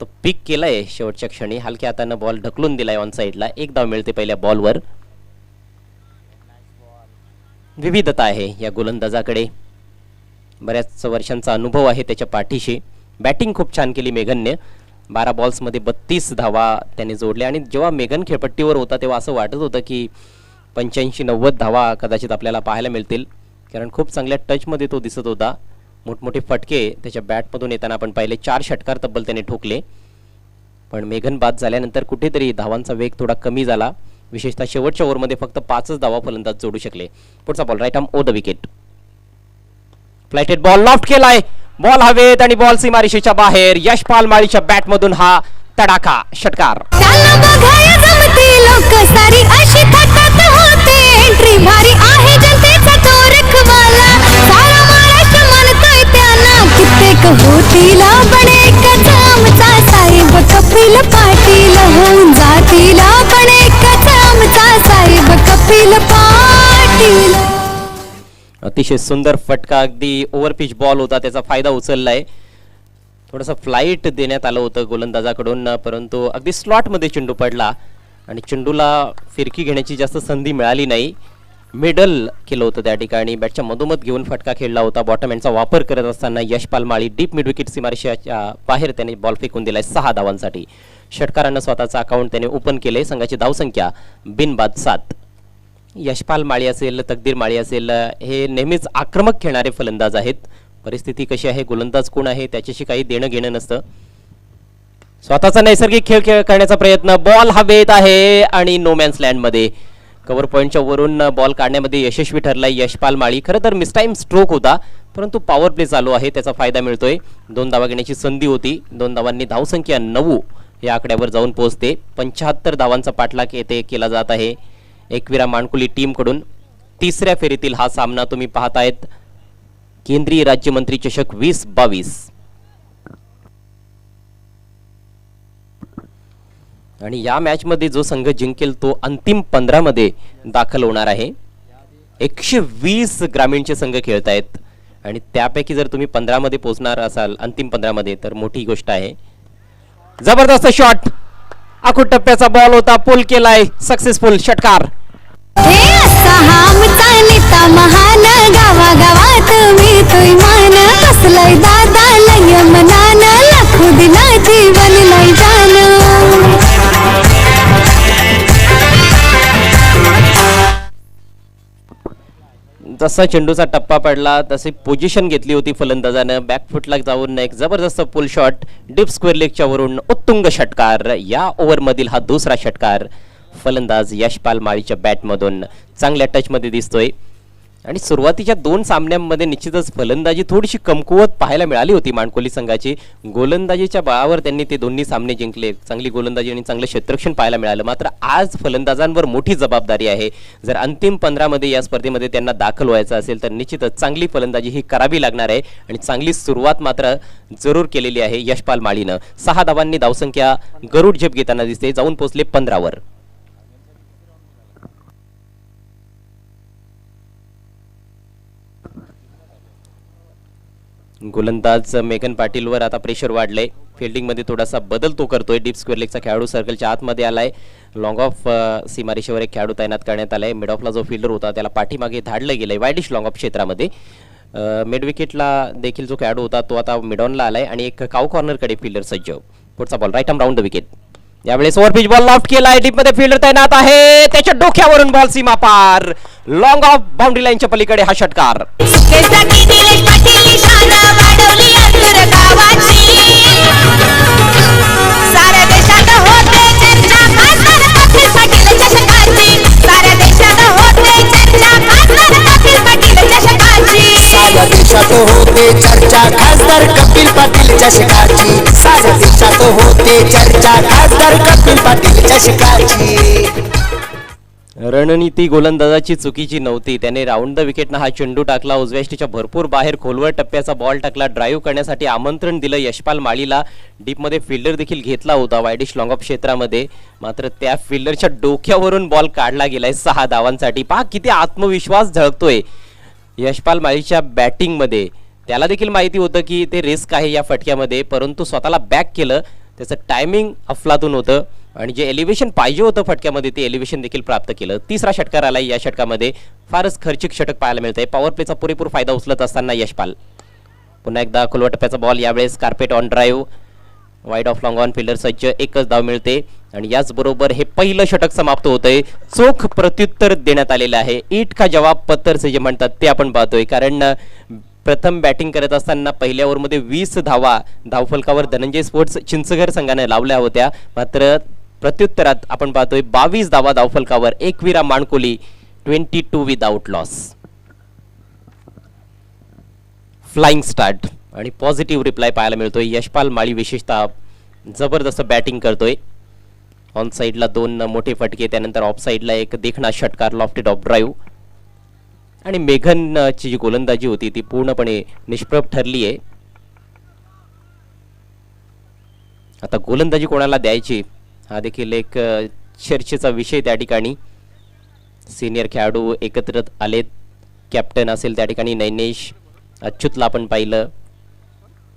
तो पिक केलाय शेवटच्या क्षणी. हलक्या हातानं बॉल ढकलून दिलाय ऑन साईडला. एक धाव मिळते पहिल्या बॉलवर. विविधता आहे या गोलंदाजाकडे, बऱ्याच वर्षांचा अनुभव आहे त्याच्या पाठीशी. बॅटिंग खूप छान केली मेघनने. 12 बॉल्समध्ये 32 धावा त्याने जोडल्या आणि जेव्हा मेघन खेळपट्टीवर होता तेव्हा असं वाटत होतं की 85-90 धावा कदाचित आपल्याला पाहायला मिळतील, कारण खूप चांगल्या टचमध्ये तो दिसत होता. मोठमोठे फटके त्याच्या बॅटमधून येताना आपण पाहिले. 4 षटकार तब्बल त्याने ठोकले. पण मेघन बाद झाल्यानंतर कुठेतरी धावांचा वेग थोडा कमी झाला, विशेषतः शेवटच्या ओव्हरमध्ये फक्त 5च धावा फलंदाज जोडू शकले. पुढचा ball right arm over the wicket. Flighted ball loft केलाय, बॉल हवेत आणि बॉल सीमारेषेच्या बाहेर. यशपाल माळीच्या बॅटमधून हा तडाखा षटकार. त्याला बघाया जमते लोक सारी अशी थकत होते. एंट्री भारी आहे जनतेचा तो रखवाला. सारा महाराष्ट्र म्हणतोय त्यांना कित्येक होतील पण एकच आमचा साहेब कपिल पाटील होऊन जातील पण एकच आमचा साहेब कपिल पाटील. अतिशय सुंदर फटका, अगदी ओव्हरपिच बॉल होता, त्याचा फायदा उचललाय. थोडंसं फ्लाईट देण्यात आलं होतं गोलंदाजाकडून, परंतु अगदी स्लॉटमध्ये चेंडू पडला आणि चेंडूला फिरकी घेण्याची जास्त संधी मिळाली नाही. मिडल केलं होतं त्या ठिकाणी, बॅटच्या मधोमध घेऊन फटका खेळला होता. बॉटम एंडचा वापर करत असताना यशपाल माळी डीप मिड विकेट सीमारेषेच्या बाहेर त्याने बॉल फेकून दिलाय 6 धावांसाठी. षटकारानं स्वतःचा अकाउंट त्याने ओपन केले. संघाची धावसंख्या बिनबाद 7. यशपाल माळी असेल, तकदीर माळी असेल, हे नेहमीच आक्रमक खेळणारे फलंदाज आहेत. परिस्थिती कशी आहे, गोलंदाज कोण आहे, त्याच्याशी काही देणं घेणं नसतं. स्वतःचा नैसर्गिक खेळ करण्याचा प्रयत्न. बॉल हवेत आहे आणि नो मॅन्स लँडमध्ये. कव्हर पॉईंटच्या वरून बॉल काढण्यामध्ये यशस्वी ठरलाय यशपाल माळी. खरं तर मिसटाईम स्ट्रोक होता, परंतु पॉवर प्ले चालू आहे त्याचा फायदा मिळतोय. 2 धावा घेण्याची संधी होती. 2 धावांनी धावसंख्या 9 या आकड्यावर जाऊन पोहोचते. 75 धावांचा पाठलाग येथे केला जात आहे एकविरा माणकुली टीम कडून. तिसऱ्या फेरीतील हा सामना तुम्ही पाहतायत. केंद्रीय राज्यमंत्री चषक 2022 आणि या मॅच मध्ये जो संघ जिंकेल तो अंतिम 15 मध्ये दाखल होणार आहे. 120 ग्रामीणचे संघ खेळतायत आणि त्यापैकी जर तुम्ही 15 मध्ये पोहोचणार असाल अंतिम 15 मध्ये तर मोठी गोष्ट आहे. जबरदस्त शॉट, आखूड टप्प्याचा बॉल होता, पुल केलाय, सक्सेसफुल षटकार. हे असा हा आमचा नेता महान, गावागावात मी तुय मान, कसलय दादा लय मनान, लाखो दिला जीवन लय जान. जसा चेंडूचा टप्पा पडला तसे पोझिशन घेतली होती फलंदाजानं. बॅकफुटला जाऊन एक जबरदस्त पुल शॉट, डीप स्क्वेअर लेगच्या वरून उत्तुंग षटकार. या ओव्हरमधील हा दुसरा षटकार फलंदाज यशपाल माळीच्या बॅटमधून चांगल्या टचमध्ये दिसतोय. आणि सुरुवातीच्या 2 सामन्यांमध्ये निश्चितच फलंदाजी थोडीशी कमकुवत पाहायला मिळाली होती माणकोली संघाची. गोलंदाजीच्या बळावर त्यांनी ते दोन्ही सामने जिंकले. चांगली गोलंदाजी आणि चांगलं क्षेत्ररक्षण पाहायला मिळालं. मात्र आज फलंदाजांवर मोठी जबाबदारी आहे. जर अंतिम 15 मध्ये या स्पर्धेमध्ये त्यांना दाखल व्हायचं असेल तर निश्चितच चांगली फलंदाजी ही करावी लागणार आहे आणि चांगली सुरुवात मात्र जरूर केलेली आहे यशपाल माळीनं. 6 धावांनी धावसंख्या गरुड झेप घेताना दिसते, जाऊन पोहोचले 15 वर. गोलंदाज मेघन पाटीलवर आता प्रेशर वाढलंय. फिल्डिंग मध्ये थोडासा बदल तो करतोय. डीप स्क्वेअर लेगचा खेळाडू सर्कलच्या आतमध्ये आलाय. लॉंग ऑफ सीमारेषेवर एक खेळाडू तैनात करण्यात आलाय. मिड ऑफला जो फिल्डर होता त्याला पाठीमागे धाडलं गेलंय वायडिश लॉंग ऑफ क्षेत्रामध्ये. मिड विकेटला देखील जो खेळाडू होता तो आता मिडॉनला आलाय आणि एक काऊ कॉर्नरकडे फिल्डर सज्ज. पुढचा ball right arm round the wicket. यावेळेस ओव्हर पिच बॉल लॉफ्ट केलाय. डीप मध्ये फिल्डर तैनात आहे, त्याच्या डोक्यावरून बॉल सीमा पार. लॉंग ऑफ बाउंड्री लाईनच्या पलीकडे हा षटकार. सुकेसाठी निलेश पाटील शान वाढवली अंतुर गावाची. साऱ्या देशात होते चर्चा खासदार कपिल पाटील चषकाची. साऱ्या देशात होते चर्चा खासदार कपिल पाटील चषकाची. साऱ्या देशात होते चर्चा खासदार कपिल पाटील चषकाची. साऱ्या देशात होते चर्चा खासदार कपिल पाटील चषकाची. रणनीती गोलंदाजाची चुकीची नव्हती. त्याने राऊंड द विकेटनं हा चेंडू टाकला. उजव्या यष्टीच्या भरपूर बाहेर खोलवर टप्प्याचा बॉल टाकला. ड्राईव्ह करण्यासाठी आमंत्रण दिलं यशपाल माळीला. डीपमध्ये फिल्डर देखील घेतला होता वायडिश लॉंग ऑफ क्षेत्रामध्ये, मात्र त्या फिल्डरच्या डोक्यावरून बॉल काढला गेलाय 6 धावांसाठी. पहा किती आत्मविश्वास झळकतोय यशपाल माळीच्या बॅटिंगमध्ये. त्याला देखील माहिती होतं की ते रिस्क आहे या फटक्यामध्ये, परंतु स्वतःला बॅक केलं. त्याचं टायमिंग अफलातून होतं आणि जे एलिव्हेशन पाहिजे होतं फटक्यामध्ये ते एलिव्हेशन देखील प्राप्त केलं. तिसरा षटकार आलाय या षटकामध्ये. फारच खर्चिक षटक पाहायला मिळतंय. पॉवर प्लेचा पुरेपूर फायदा उचलत असताना यशपाल. पुन्हा एकदा खोलवा टप्प्याचा बॉल, यावेळेस carpet on drive, wide of long on fielder सज्ज. एकच धाव मिळते आणि याचबरोबर हे पहिलं षटक समाप्त होतंय. चोख प्रत्युत्तर देण्यात आलेलं आहे. ईट का जवाब पत्थर से जे म्हणतात ते आपण पाहतोय. कारण प्रथम बॅटिंग करत असताना पहिल्या ओव्हरमध्ये 20 धावा धावफलकावर धनंजय स्पोर्ट्स चिंचघर संघाने लावल्या होत्या. मात्र प्रत्युत्तरात आपण पाहतोय 22 धावा धावफलकावर Ekvira Mankoli 22 without loss. Flying start आणि पॉझिटिव्ह रिप्लाय पाहायला मिळतोय. यशपाल माळी विशेषतः जबरदस्त बॅटिंग करतोय. ऑन साईडला 2 मोठे फटके, त्यानंतर ऑफ साईडला एक देखणा षटकार, लॉफ्टेड ऑफ ड्राईव्ह. आणि मेघनची जी गोलंदाजी होती ती पूर्णपणे निष्प्रभ ठरली आहे. आता गोलंदाजी कोणाला द्यायची हा देखील एक चर्चेचा विषय त्या ठिकाणी. सिनियर खेळाडू एकत्र आलेत. कॅप्टन असेल त्या ठिकाणी नैनेश, अच्युतला आपण पाहिलं,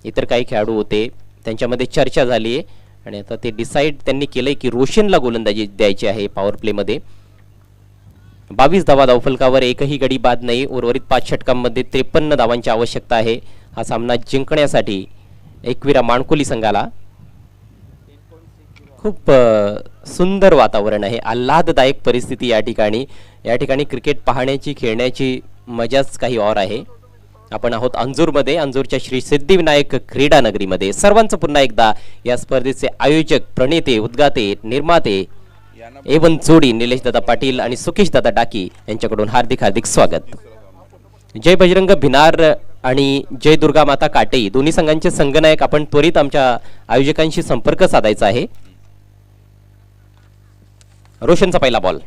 इतर काही खेळाडू होते, त्यांच्यामध्ये चर्चा झाली आहे आणि आता ते डिसाईड त्यांनी केलंय की रोशनला गोलंदाजी द्यायची आहे पॉवर प्लेमध्ये. 22 धावा धावफलकावर एकही गडी बाद नाही. उर्वरित 5 षटकांमध्ये 53 धावांची आवश्यकता आहे हा सामना जिंकण्यासाठी एकविरा माणकोली संघाला. खूप सुंदर वातावरण आहे, आल्हाददायक परिस्थिती या ठिकाणी. या ठिकाणी क्रिकेट पाहण्याची, खेळण्याची मजाच काही और आहे. आपण आहोत अंजूरमध्ये, अंजूरच्या श्री सिद्धिविनायक क्रीडा नगरीमध्ये. सर्वांचं पुन्हा एकदा या स्पर्धेचे आयोजक, प्रणेते, उद्गाते, निर्माते एवन जोडी निलेश दादा पाटील आणि सुकेश दादा डाकी यांच्याकडून हार्दिक हार्दिक स्वागत. जय बजरंग भिनार आणि जय दुर्गा माता काटे दोन्ही संघांचे संघनायक आपण त्वरित आमच्या आयोजकांशी संपर्क साधायचा आहे. रोशनचा पहिला बॉल,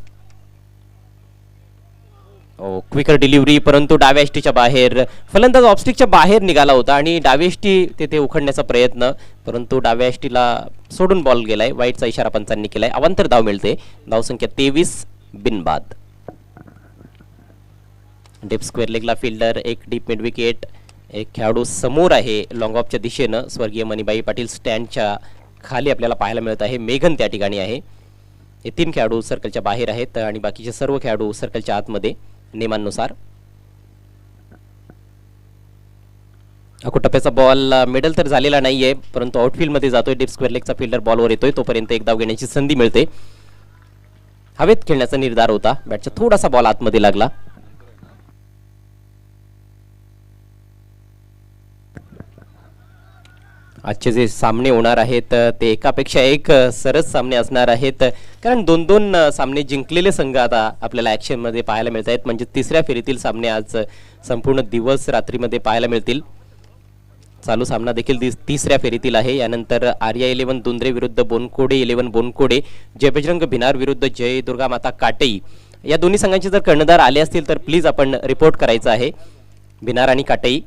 क्विकर डिलिव्हरी, परंतु डाव्या एष्टीच्या बाहेर. फलंदाज ऑफस्टिकच्या बाहेर निघाला होता आणि डावी एष्टी तेथे उखडण्याचा प्रयत्न, परंतु डाव्या एष्टीला सोडून बॉल गेलाय. वाईटचा इशारा पंचांनी केलाय. अवांतर धाव मिळते. धावसंख्या 23 बिनबाद. डीप स्क्वेअर लेगला फिल्डर, एक डीप मिड विकेट. एक खेळाडू समोर आहे लॉंग ऑफच्या दिशेनं. स्वर्गीय मणिबाई पाटील स्टँडच्या खाली आपल्याला पाहायला मिळत आहे. मेघन त्या ठिकाणी आहे. हे 3 खेळाडू सर्कलच्या बाहेर आहेत आणि बाकीचे सर्व खेळाडू सर्कलच्या आतमध्ये नियमानुसार. टप्प्याचा बॉल मिडल तर झालेला नाहीये, परंतु आउटफील्ड मध्ये जातोय. डीप स्क्वेअर लेगचा फिल्डर बॉलवर येतोय. तोपर्यंत एक धाव घेण्याची संधी मिळते. हवेत खेळण्याचा निर्धार होता. बॅटचा थोडासा बॉल आतमध्ये लागला. आजचे जे सामने होणार आहेत ते एकापेक्षा एक सरस सामने असणार आहेत, कारण 2-2 सामने जिंकलेले संघ आता आपल्याला ॲक्शन मध्ये पाहायला मिळत आहेत. म्हणजे तिसऱ्या फेरीतील सामने आज संपूर्ण दिवस रात्रीमध्ये पाहायला मिळतील. चालू सामना देखील तिसऱ्या फेरीतील आहे. यानंतर आर्या 11 दुंद्रे विरुद्ध बोनकोडे 11 बोनकोडे, जय बजरंग भिनार विरुद्ध जय दुर्गा माता काटई. या दोन्ही संघांचे जर कर्णधार आले असतील तर प्लीज आपण रिपोर्ट करायचं आहे. भिनार आणि काटई.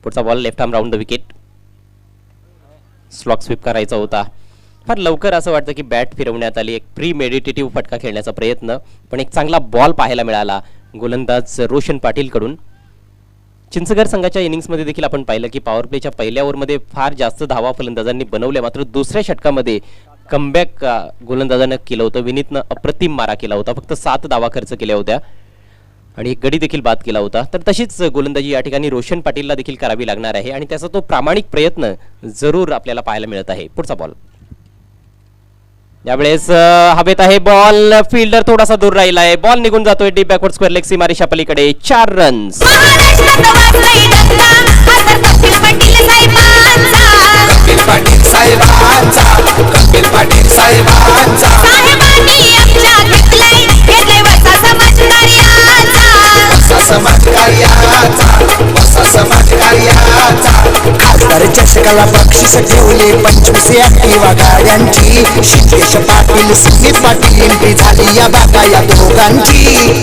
पुढचा ball left arm round the wicket. Slog sweep करायचा होता. फार लवकर असं वाटतं की बॅट फिरवण्यात आली. एक प्री मेडिटेटिव्ह फटका खेळण्याचा प्रयत्न, पण एक चांगला बॉल पाहायला मिळाला गोलंदाज रोशन पाटील कडून. चिंचगड संघाच्या इनिंग्समध्ये देखील आपण पाहिलं की पॉवर प्लेच्या पहिल्या ओव्हरमध्ये फार जास्त धावा फलंदाजांनी बनवल्या, मात्र दुसऱ्या षटकामध्ये कमबॅक गोलंदाजानं केलं होतं. विनीतनं अप्रतिम मारा केला होता. फक्त 7 धावा खर्च केल्या होत्या आणि एक गडी देखील बाद केला होता. तर तशीच गोलंदाजी या ठिकाणी रोशन पाटीलला देखील करावी लागणार आहे आणि त्याचा तो प्रामाणिक प्रयत्न जरूर आपल्याला पाहायला मिळत आहे. पुढचा बॉल यावेळेस हवेत आहे बॉल. फिल्डर थोडासा दूर राहिला आहे. बॉल निघून जातोय डीप बॅकवर्ड स्क्वेअर लेग सीमारेषा पलीकडे. 4 रन्स. खासदार चषकाला बक्षीस ठेवले 25 ऍक्टिवा गाड्यांची. शिंदेश पाटील सुमित पाटील एंट्री झाली या बागा या दोघांची.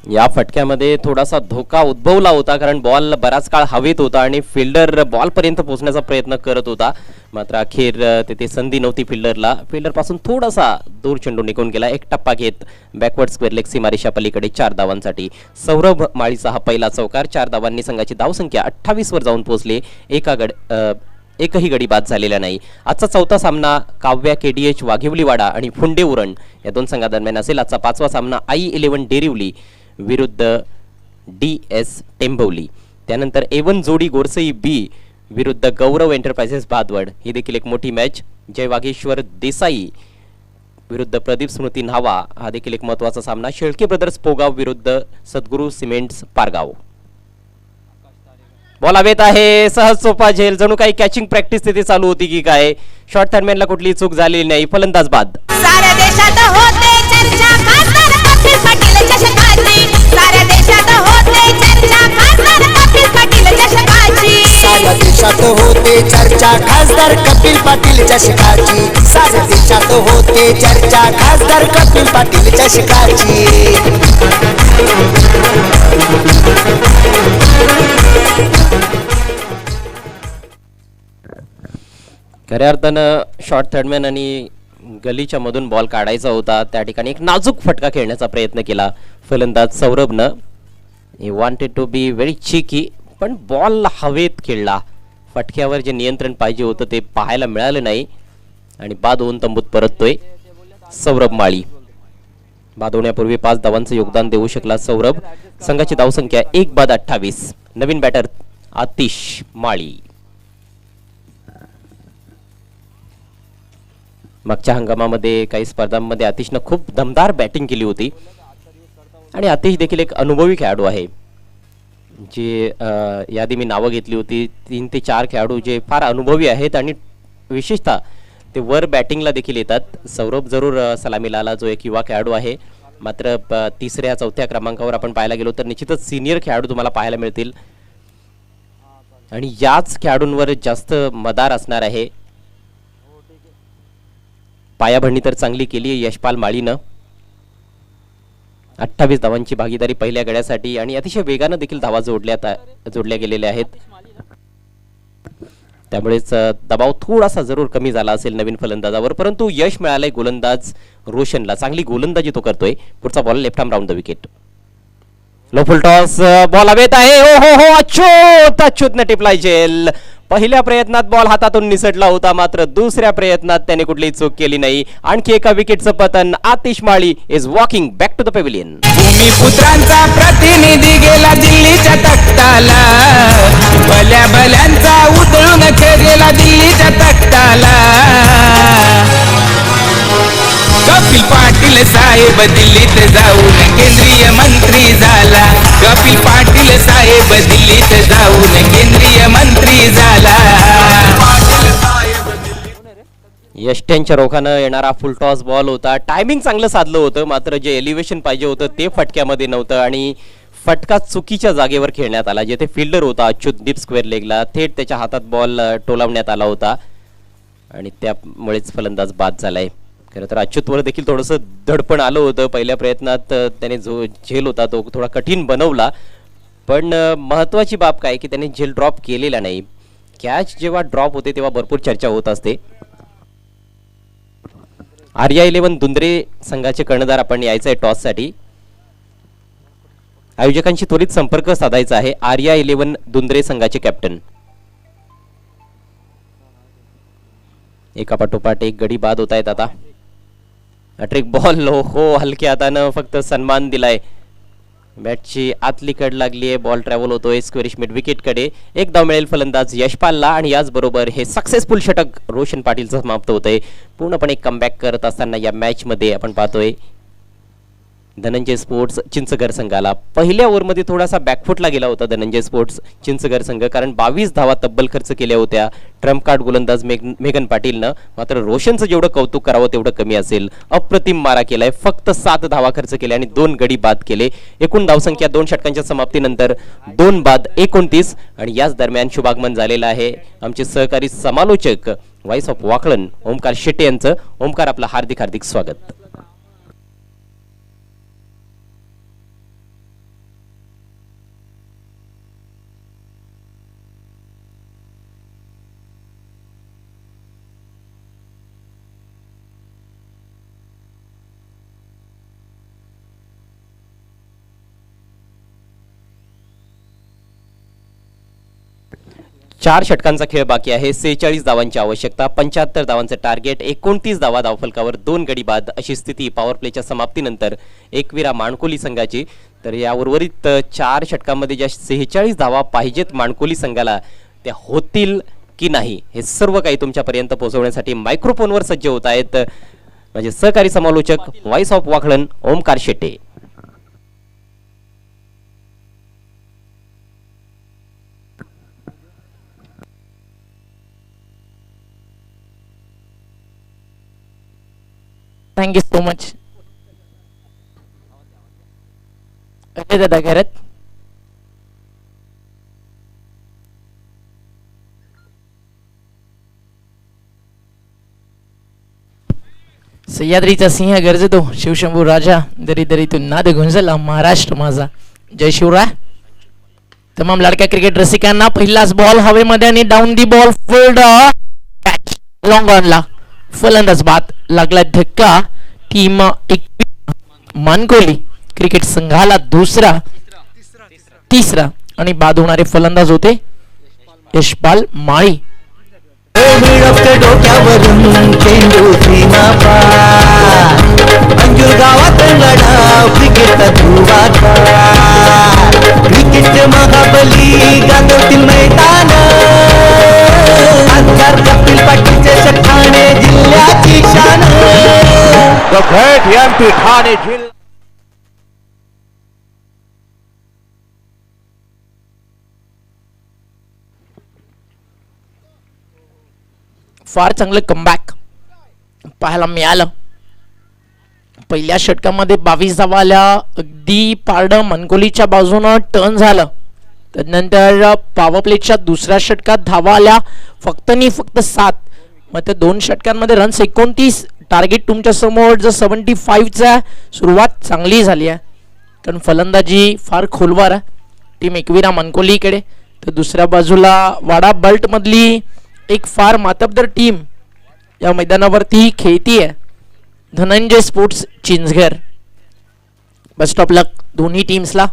या फटक्यामध्ये थोडासा धोका उद्भवला होता, कारण बॉल बराच काळ हवेत होता आणि फिल्डर बॉल पर्यंत पोहोचण्याचा प्रयत्न करत होता, मात्र अखेर तेथे संधी नव्हती फिल्डरला. फिल्डर पासून थोडासा दूर चेंडू निघून गेला. एक टप्पा घेत बॅकवर्ड स्क्वेअर लेग सीमारेषा पलीकडे 4 धावांसाठी. सौरभ माळीचा हा पहिला चौकार. 4 धावांनी संघाची धावसंख्या 28 वर जाऊन पोहोचली. एकही गडी बाद झालेला नाही. आजचा चौथा सामना काव्या KDH वाघिवलीवाडा आणि फुंडे उरण या 2 संघादरम्यान असेल. आजचा 5वा सामना I11 डेरिवली विरुद्ध DS टेंभवली. त्यानंतर A1 जोडी गोरसई B विरुद्ध गौरव एंटरप्राइजेस भादवड. ही देखील एक मोठी मॅच. जय वाघेश्वर देसाई विरुद्ध प्रदीप स्मृती न्हावा हा देखील एक महत्त्वाचा सामना. शेळके ब्रदर्स पोगाव विरुद्ध सद्गुरू सिमेंट्स पारगाव. बॉल हवेत आहे. सहज सोपा झेल. जणू काही कॅचिंग प्रॅक्टिस तिथे चालू होती की काय. शॉर्ट थर्डमॅनला कुठली चूक झालेली नाही. फलंदाज बाद. साऱ्या देशात होते चर्चा खासदार कपिल पाटील चषकाची. साऱ्या देशात होते चर्चा खासदार कपिल पाटील चषकाची. साऱ्या देशात होते चर्चा खासदार कपिल पाटील चषकाची. साऱ्या देशात होते चर्चा खासदार कपिल पाटील चषकाची. खऱ्या अर्थानं शॉर्ट थर्डमॅन आणि गलीच्या मधून बॉल काढायचा होता. त्या ठिकाणी एक नाजूक फटका खेळण्याचा प्रयत्न केला फलंदाज सौरभनं. He wanted to be very cheeky, पण बॉल हवेत खेळला. फटक्यावर जे नियंत्रण पाहिजे होतं ते पाहायला मिळालं नाही आणि बाद होऊन तंबूत परततोय सौरभ माळी. बाद होण्यापूर्वी 5 धावांचं योगदान देऊ शकला सौरभ. संघाची धावसंख्या 1 बाद 28. नवीन बॅटर आतिश माळी. मागच्या हंगामामध्ये काही स्पर्धांमध्ये आतिशनं खूप दमदार बॅटिंग केली होती आणि आतिश देखील एक अनुभवी खेळाडू आहे. जे यादी मी नावं घेतली होती 3 ते 4 खेळाडू जे फार अनुभवी आहेत आणि विशेषतः ते वर बॅटिंगला देखील येतात. सौरभ जरूर सलामीला आला, जो एक युवा खेळाडू आहे. मात्र तिसऱ्या चौथ्या क्रमांकावर आपण पाहायला गेलो तर निश्चितच सिनियर खेळाडू तुम्हाला पाहायला मिळतील आणि याच खेळाडूंवर जास्त मदार असणार आहे. पायाभरणी तर चांगली केली आहे यशपाल माळीनं. 28 धावांची भागीदारी पहिल्या गड्यासाठी आणि अतिशय वेगानं देखील धावा जोडल्या गेलेल्या आहेत. त्यामुळेच दबाव थोडासा जरूर कमी झाला असेल नवीन फलंदाजावर, परंतु यश मिळालंय गोलंदाज रोशनला. चांगली गोलंदाजी तो करतोय. पुढचा ball left arm round the wicket. Low full toss, ball हवेत आहे. ओ हो हो, अच्युतने टिपलाय झेल. पहिल्या प्रयत्नात बॉल हातातून निसटला होता, मात्र दुसऱ्या प्रयत्नात त्याने कुठलीही चूक केली नाही. आणखी एका विकेटचं पतन. Atish Mali is walking back to the pavilion. भूमिपुत्रांचा प्रतिनिधी गेला दिल्लीच्या तख्ताला, भल्या भल्यांचा उधळून गेला दिल्लीच्या तख्ताला. कपिल पाटील साहेब दिल्लीत जाऊन केंद्रीय मंत्री झाला. कपिल पाटील साहेब दिल्लीत जाऊन केंद्रीय मंत्री झाला. यष्ट्यांच्या रोखानं येणारा फुल टॉस बॉल होता. टायमिंग चांगलं साधलं होतं, मात्र जे एलिव्हेशन पाहिजे होतं ते फटक्यामध्ये नव्हतं आणि फटका चुकीच्या जागेवर खेळण्यात आला. जेथे फिल्डर होता अच्युत डीप स्क्वेअर लेगला, थेट त्याच्या हातात बॉल टोलावण्यात आला होता आणि त्यामुळेच फलंदाज बाद झालाय. खरं तर अच्युतवर देखील थोडंसं धडपण आलं होतं. पहिल्या प्रयत्नात त्याने जो झेल होता तो थोडा कठीण बनवला, पण महत्त्वाची बाब काय की त्याने झेल ड्रॉप केलेला नाही. कॅच जेव्हा ड्रॉप होते तेव्हा भरपूर चर्चा होत असते. RI11 दुंद्रे संघाचे कर्णधार आपण यायचं आहे टॉससाठी. आयोजकांशी त्वरित संपर्क साधायचा आहे. RI11 दुंद्रे संघाचे कॅप्टन. एका पाठोपाठ एक गडी बाद होत आहेत. आता अट्रिक बॉल हो, हलक्या हातानं फक्त सन्मान दिलाय. बॅटची आतली कड लागली आहे. बॉल ट्रॅव्हल होतोय स्क्वेरिश मिड विकेटकडे. एक धाव मिळेल फलंदाज यशपालला आणि याचबरोबर हे सक्सेसफुल षटक रोशन पाटीलचं समाप्त होतंय. पूर्णपणे कमबॅक करत असताना या मॅच मध्ये आपण पाहतोय धनंजय स्पोर्ट्स चिंचघर संघाला. पहिल्या ओव्हरमध्ये थोडासा बॅकफुटला गेला होता धनंजय स्पोर्ट्स चिंचघर संघ, कारण 22 धावा तब्बल खर्च केल्या होत्या ट्रम्प कार्ड गोलंदाज मेघन पाटीलनं. मात्र रोशनचं जेवढं कौतुक करावं तेवढं कमी असेल. अप्रतिम मारा केलाय. फक्त 7 धावा खर्च केल्या आणि 2 गडी बाद केले. एकूण धावसंख्या 2 षटकांच्या समाप्तीनंतर 2 बाद 29 आणि याच दरम्यान शुभागमन झालेलं आहे आमचे सहकारी समालोचक व्हॉइस ऑफ वाकळण ओमकार शेट्टे यांचं. ओमकार, आपलं हार्दिक हार्दिक स्वागत. चार षटकांचा खेळ बाकी आहे. 46 धावांची आवश्यकता, 75 धावांचं टार्गेट, 29 धावा धावफलकावर, 2 गडी बाद अशी स्थिती पॉवर प्लेच्या समाप्तीनंतर एकविरा माणकोली संघाची. तर या उर्वरित 4 षटकांमध्ये ज्या 46 धावा पाहिजेत माणकोली संघाला त्या होतील की नाही हे सर्व काही तुमच्यापर्यंत पोहोचवण्यासाठी मायक्रोफोनवर सज्ज होत आहेत म्हणजे सहकारी समालोचक voice of Vakalan Omkar Shette. Thank you so much. अरे दादा घरात सह्याद्रीचा सिंह गरजतो, शिवशंभू राजा दरी दरीतून नाद गुंजला, महाराष्ट्र माझा. जय शिवराय. तमाम लाडक्या क्रिकेट रसिकांना पहिलाच बॉल हवेमध्ये आणि down the ball field catch long ऑनला. फलंदाज बाद. लागला धक्का. टीम मानकोली क्रिकेट संघाला तिसरा आणि बाद होणारे फलंदाज होते यशपाल माळी. डोक्यावरून चेंडू सीमा पार, अंजूर गावात लढाव क्रिकेटचा धुवाचा. क्रिकेट महाबली गाजवतील मैदान, आमदार कपिल पाटीलचे ठाणे जिल्ह्याची शान. ठाणे जिल्हा फार चांगलं कमबॅक पाहायला मिळालं. पहिल्या षटकामध्ये 22 धावा आल्या, अगदी पारडं मनकोलीच्या बाजूनं टर्न झालं. त्यानंतर पॉवर प्लेच्या दुसऱ्या षटकात धावा आल्या फक्त 7. मग त्या 2 षटकांमध्ये रन्स 29. टार्गेट तुमच्या समोर जर 75चा सुरुवात चांगली झाली आहे, कारण फलंदाजी फार खोलवर आहे टीम एकविरा मनकोलीकडे. तर दुसऱ्या बाजूला वाडा बल्ट मधली एक फार मातब्बर टीम या मैदानावरती खेळती आहे, Dhananjay sports Chinchghar. Best of लक दोन्ही टीम्सला.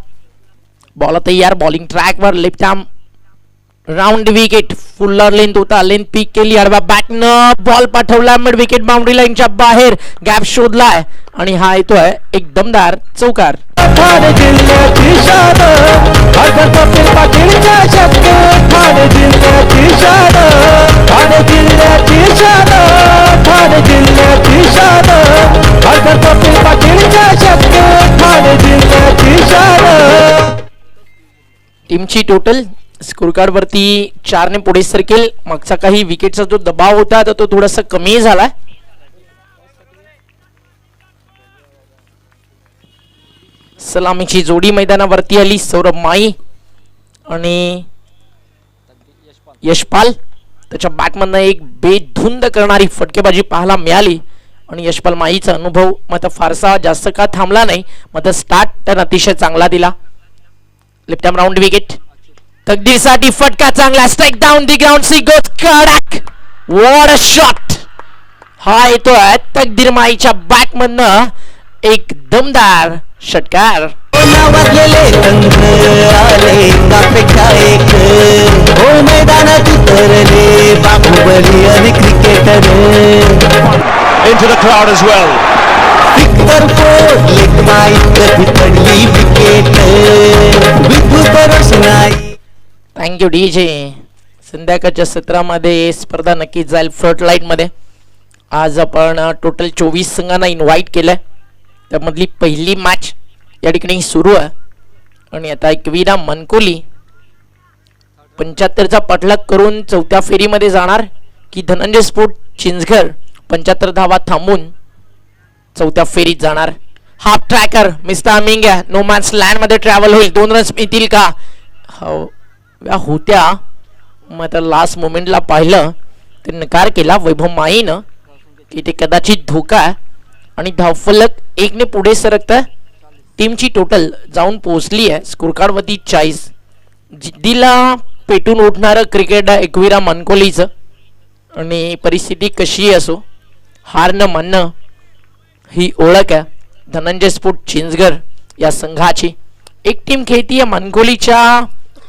बॉल तयार, बॉलिंग ट्रॅकवर, लेफ्ट आर्म राऊंड विकेट, फुल्लर लेंथ होता, लेंथ पीक केली, आडवा बॅटनं बॉल पाठवला मिड विकेट बाउंड्री लाईनच्या बाहेर, गॅप शोधलाय आणि हा येतोय एक दमदार चौकार. ठाणे जिल्ह्याची शान अगं कपिल पाटीलच्या शक्य, ठाणे जिल्ह्याची शान, ठाणे जिल्ह्याची शान, ठाणे जिल्ह्याची शान अगं कपिल पाटीलच्या शक्य, ठाणे जिल्ह्याची शान. टीमची टोटल स्कोर कार्ड वरती 4 ने पुढे सरकेल. मागचा काही विकेटचा जो दबाव होता तर तो थोडासा कमी झाला. सलामीची जोडी मैदानावरती आली. सौरभ माई आणि यशपाल. त्याच्या बॅटमधनं एक बेधुंद करणारी फटकेबाजी पाहायला मिळाली आणि यशपाल माईचा अनुभव मात्र फारसा जास्त का थांबला नाही. मात्र स्टार्ट त्यानं अतिशय चांगला दिला. लेफ्ट आर्म राऊंड विकेट, तकदीरसाठी फटका चांगला, strike down the ground, see goes कडक, व्हाट अ शॉट. हा येतोय तकदीर माईच्या बॅट मधनं एक दमदार षटकार. नावाजलेले तंत्र आले एकापेक्षा एक, हो मैदानात उतरले बाहुबली आणि cricketer. Into the crowd as well. विक्टर फोडले माई कधी पडली विकेट, विद्युत रोषणाई. Thank you DJ. संध्याकाळच्या सत्रामध्ये स्पर्धा नक्कीच जाईल फ्रंट लाईट मध्ये. आज आपण टोटल 24 संघांना इन्व्हाइट केलंय. त्यामधली पहिली मॅच या ठिकाणी सुरू आहे आणि आता एकविरा मनकोली 75चा पाठलाग करून 4थ्या फेरीमध्ये जाणार की धनंजय स्पोर्ट चिंचघर 75 धावा थांबून 4थ्या फेरीत जाणार. हाफ ट्रॅकर मिस्टर अमिंग्या नो मॅन्स लँड मध्ये ट्रॅव्हल होईल. 2 रन्स मिळतील का होत्या. मग आता लास्ट मोमेंटला पाहिलं ते नकार केला वैभव माईनं की ते कदाचित धोका आहे आणि धावफलक 1 ने पुढे सरकतं. टीमची टोटल जाऊन पोहोचली आहे स्कोर कार्ड वरती 40. जिद्दीला पेटून उठणारं क्रिकेट आहे एकविरा मनकोलीचं आणि परिस्थिती कशी असो हार न मानणं ही ओळख आहे धनंजय स्पोर्ट चिंचघर या संघाची. एक टीम खेळती आहे मनकोलीच्या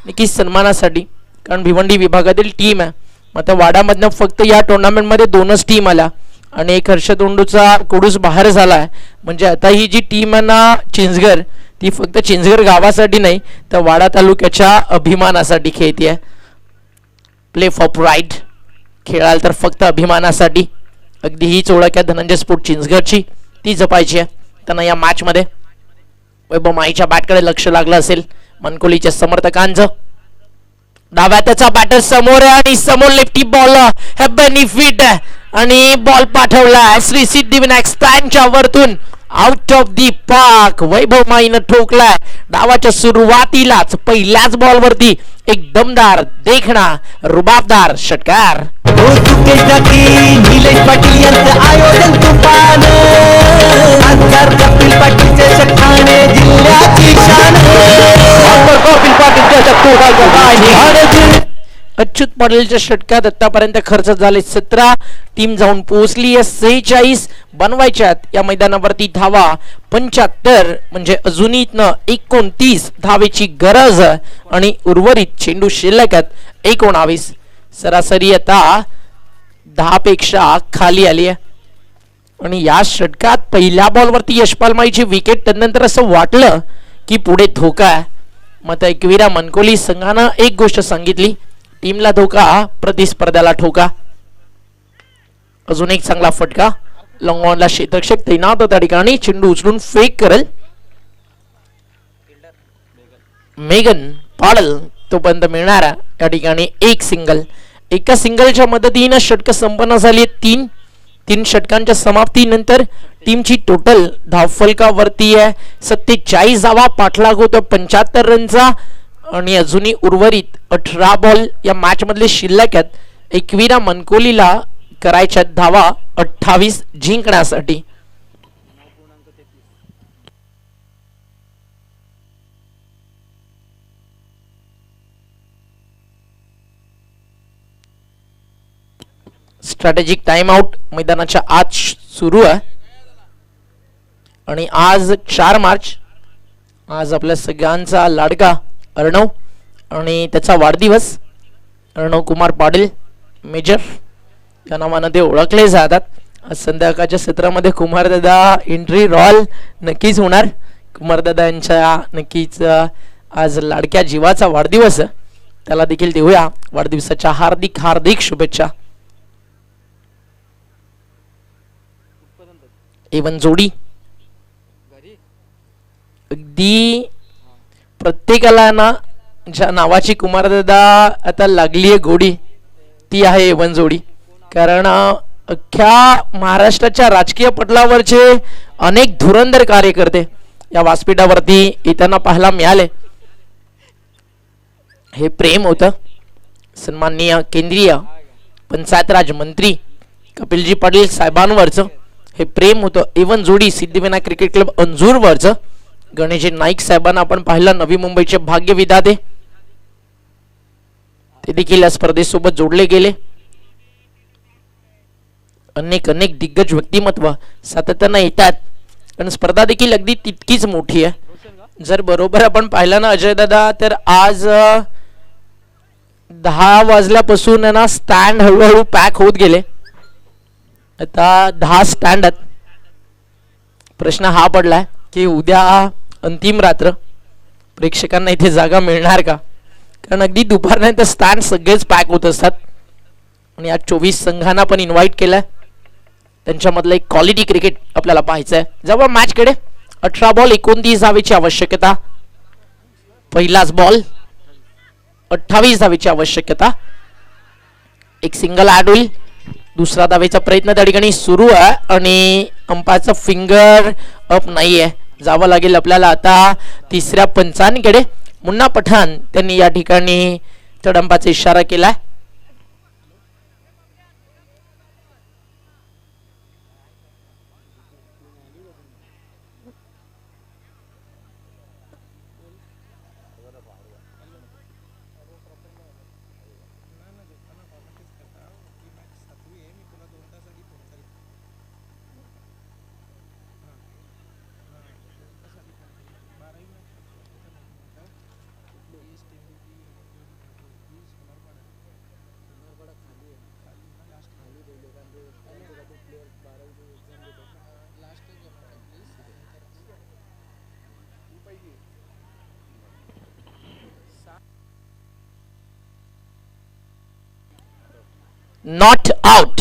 नक्कीच सन्मानासाठी, कारण भिवंडी विभागातील टीम आहे. मग आता वाडामधनं फक्त या टुर्नामेंटमध्ये 2च टीम आल्या आणि एक हर्षदोंडूचा कोडूस बाहेर झाला आहे. म्हणजे आता ही जी टीम आहे ना चिंचघर, ती फक्त चिंचघर गावासाठी नाही तर वाडा तालुक्याच्या अभिमानासाठी खेळते आहे. प्ले फॉर प्राईड, खेळाल तर फक्त अभिमानासाठी. अगदी हीच ओळख आहे धनंजय स्पोर्ट चिंचघरची, ती जपायची आहे. त्यांना या मॅचमध्ये वैभव माईच्या बॅटकडे लक्ष लागलं असेल मनकोलीच्या समर्थकांचं. डाव्या त्याचा बॅटर समोर आहे आणि समोर लेफ्टी बॉल हे बेनिफिट आणि बॉल पाठवला श्री सिद्धिविनायक स्टँडच्या वरतून आउट ऑफ दी पार्क. वैभव माईनं ठोकलाय डावाच्या सुरुवातीलाच पहिल्याच बॉल वरती एक दमदार देखणा रुबाबदार षटकार. हो चुके टाकी निलेश पाटील यांचं आयोजन तुफान, खासदार कपिल पाटीलचे ठाणे जिल्ह्याची शान. कपिल पाटील अच्युत पाटीलच्या षटकात आतापर्यंत खर्च झाले 17. टीम जाऊन पोहोचली आहे 46. बनवायच्यात या मैदानावरती धावा 75, म्हणजे अजूनही इथनं 29 धावेची गरज आणि उर्वरित चेंडू शिल्लक आहेत 19. सरासरी आता 10 पेक्षा खाली आली आहे आणि या षटकात पहिल्या बॉलवरती यशपाल माईची विकेट. त्यानंतर असं वाटलं की पुढे धोका आहे. मग एकविरा मनकोली संघानं एक गोष्ट सांगितली, टीमला धोका प्रतिस्पर्ध्याला ठोका. अजून एक चांगला फटका, लॉंग ऑनला क्षेत्ररक्षक तैनात त्या ठिकाणी, चेंडू उचलून फेक करेल मेगन पाडल तोपर्यंत मिळणारा या ठिकाणी एक सिंगल. एका सिंगलच्या मदतीनं षटक संपन्न झाली 3. 3 षटकांच्या समाप्तीनंतर टीमची टोटल धावफलकावरती आहे 47 धावा, पाठलाग होतो 75 रनचा आणि अजूनही उर्वरित 18 बॉल या मॅच मधले शिल्लक आहेत. एकविरा मनकोलीला करायच्या धावा 28 जिंकण्यासाठी. स्ट्रॅटेजिक टाइम आउट मैदानाच्या आत सुरू आहे आणि आज 4 मार्च, आज आपल्या सगळ्यांचा लाडका अर्णव आणि त्याचा वाढदिवस. अर्णव कुमार पाटील मेजर या नावानं ते ओळखले जातात. आज संध्याकाळच्या सत्रामध्ये कुमारदादा एंट्री रॉयल नक्कीच होणार. कुमारदादा यांच्या नक्कीच आज लाडक्या जीवाचा वाढदिवस आहे, त्याला देखील देऊया वाढदिवसाच्या हार्दिक हार्दिक शुभेच्छा. एवन जोडी अगदी प्रत्येकाला ना ज्या नावाची कुमारदादा आता लागली आहे गोडी ती आहे एवन जोडी. कारण अख्ख्या महाराष्ट्राच्या राजकीय पटलावरचे अनेक धुरंधर कार्यकर्ते या व्यासपीठावरती येताना पाहायला मिळाले. हे प्रेम होतं सन्माननीय केंद्रीय पंचायत राज मंत्री कपिलजी पाटील साहेबांवरचं. हे प्रेम होतं एवन जोडी सिद्धिविनायक क्रिकेट क्लब अंजूरवरचं. गणेश नाईक साहेबांना आपण पाहिलं, नवी मुंबईचे भाग्य विधाते, ते देखील या स्पर्धेसोबत जोडले गेले. अनेक अनेक दिग्गज व्यक्तिमत्व सातत्यानं येतात आणि स्पर्धा देखील अगदी तितकीच मोठी आहे. जर बरोबर आपण पाहिलं ना अजय दादा, तर आज 10 वाजल्यापासून ना स्टँड हळूहळू पॅक होत गेले. आता 10 स्टँड आहेत. प्रश्न हा पडलाय की उद्या अंतिम रात्र प्रेक्षकांना इथे जागा मिळणार का? कारण अगदी दुपारनंतर स्टँड सगळेच पॅक होत असतात आणि आज 24 संघांना पण इन्व्हाइट केलंय. त्यांच्यामधलं एक क्वालिटी क्रिकेट आपल्याला पाहायचं आहे. जेव्हा मॅचकडे 18 बॉल 29 धावेची आवश्यकता, पहिलाच बॉल 28 धावेची आवश्यकता, एक सिंगल ऍड होईल. दुसरा धावेचा प्रयत्न त्या ठिकाणी सुरू आहे आणि अंपायरचा फिंगर अप नाहीये. जावं लागेल आपल्याला आता तिसऱ्या पंचांकडे. मुन्ना पठाण त्यांनी या ठिकाणी तडंपाचा इशारा केलाय. Not out.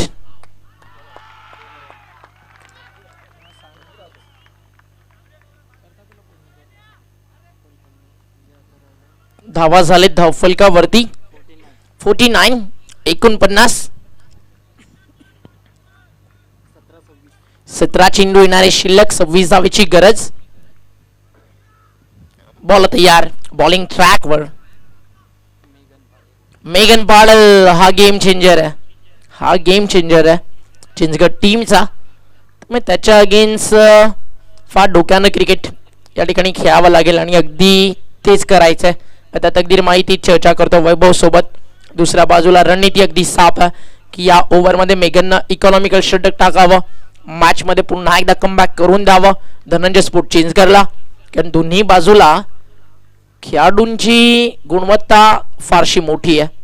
धावा झालेत धावफलकावरती 49 49. 17 चेंडू येणारे शिल्लक, 26 धावेची गरज. बॉल तयार, बॉलिंग ट्रॅक वर. मेगन पाडल हा गेम चेंजर आहे, हा गेम चेंजर आहे चिंचगड टीमचा. मग त्याच्या अगेन्स्ट फार डोक्यानं क्रिकेट या ठिकाणी खेळावं लागेल आणि अगदी तेच करायचं आहे. आता तकदीर माहिती चर्चा करतो वैभव सोबत. दुसऱ्या बाजूला रणनीती अगदी साफ आहे की या ओव्हरमध्ये मेगननं इकॉनॉमिकल षटक टाकावं, मॅच मध्ये पुन्हा एकदा कमबॅक करून द्यावं धनंजय स्पोर्ट चेंज करला. कारण दोन्ही बाजूला खेळाडूंची गुणवत्ता फारशी मोठी आहे.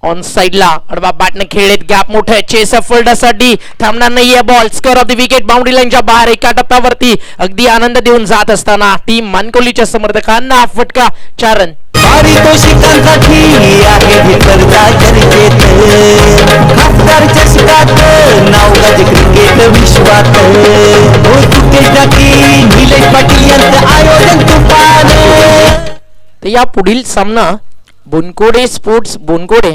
ऑन साइडला अडवा बॅटने खेळलेत, गॅप मोठं आहे चेस फोल्डरसाठी, थांबणार नाहीये ball. Score of the wicket boundary लाईनच्या बाहेर एका टप्प्यावरती अगदी आनंद देऊन जात असताना टीम मानकोलीच्या समर्थकांना हा फटका 4 रन. पारितोषिकांसाठी आहे भीतरचा चर्चेत, खासदार चषकात नाव गाजे क्रिकेट विश्वात. हो चुकेसाठी निलेश पाटील यांचं आयोजन तुफान. तर या पुढील सामना बोनकोडे स्पोर्ट्स बोनकोडे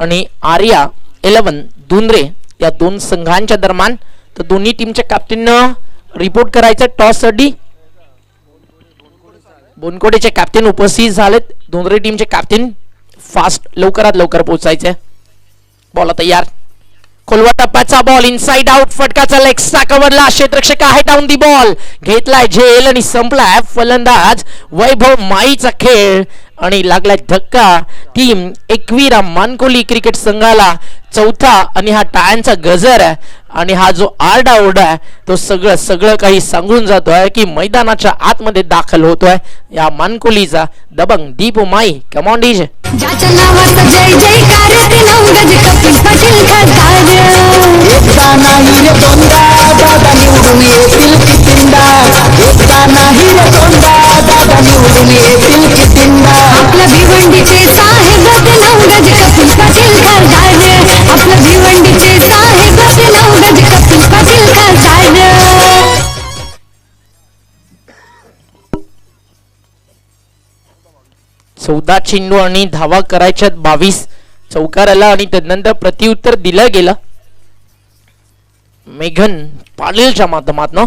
आणि आर्या 11 दुंद्रे या दोन संघांच्या दरम्यान. तर दोन्ही टीमच्या कॅप्टननं रिपोर्ट करायचं टॉस साठी. बोनकोडेचे कॅप्टन उपस्थित झालेत. दोन्ही टीमचे कॅप्टन फास्ट लवकरात लवकर पोहोचायचे. बॉल तयार. खोलवा टप्प्याचा बॉल इनसाइड आउट. फटकाचा लेगचा कव्हरला. क्षेत्ररक्षक आहे डाऊन दी बॉल. घेतलाय झेल आणि संपलाय. फलंदाज वैभव माईचा खेळ आणि लागलाय धक्का. टीम एकविरा मानकोली क्रिकेट संघाला चौथा आणि हा टाळ्यांचा गजर आहे आणि हा जो आरडाओरडा आहे तो सगळं काही सांगून जातोय की मैदानाच्या आतमध्ये दाखल होतोय या मानकोलीचा दबंग दीपू माई. Come on DJ. ज्याच्या नावाचा जय जयकार ते नवगज कपिल पाटील खासदार. एकदा नाही रे दोनदा दादा निवडून येतील कितींदा. एकदा नाही रे दोनदा दादा निवडून येतील कितींदा. आपल्या भिवंडीचे साहेब ते नवगज कपिल पाटील खासदार. आपल्या भिवंडीचे साहेब ते नवगज कपिल पाटील खासदार. 14 चेंडू आणि धावा करायच्यात 22. चौकार आला आणि त्यानंतर प्रत्युत्तर दिलं गेलं मेघन पाटीलच्या माध्यमातून.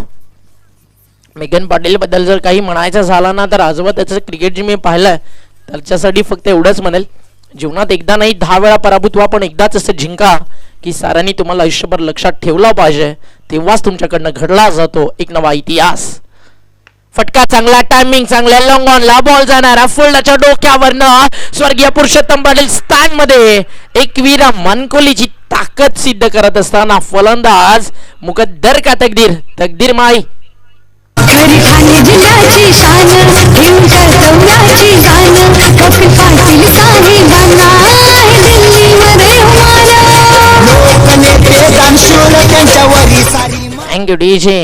मेघन पाटील बद्दल जर काही म्हणायचं झालं ना तर आजोबा त्याचं क्रिकेट जे मी पाहिलंय त्याच्यासाठी फक्त एवढंच म्हणेल, जीवनात एकदा नाही 10 वेळा पराभूत व्हा पण एकदाच असं जिंका की साऱ्यांनी तुम्हाला आयुष्यभर लक्षात ठेवला पाहिजे. तेव्हाच तुमच्याकडनं घडला जातो एक नवा इतिहास. फटका चांगला. टायमिंग चांगला. लॉंग ऑनला बॉल जाणारा फुलडाच्या डोक्यावरनं स्वर्गीय पुरुषोत्तम पाटील स्टँड मध्ये एकविरा मानकोलीची ताकद सिद्ध करत असताना फलंदाज मुकद्दर का तकदीर. तकदीर माई. खरी ठाणे जिल्ह्याची शान घेऊन कर्तव्याची जाण. कपिल पाटील साहेबांना आहे दिल्लीमध्ये मान. लोकनेते दानशूर त्यांच्यावरी सारी थँक्यू डीजे.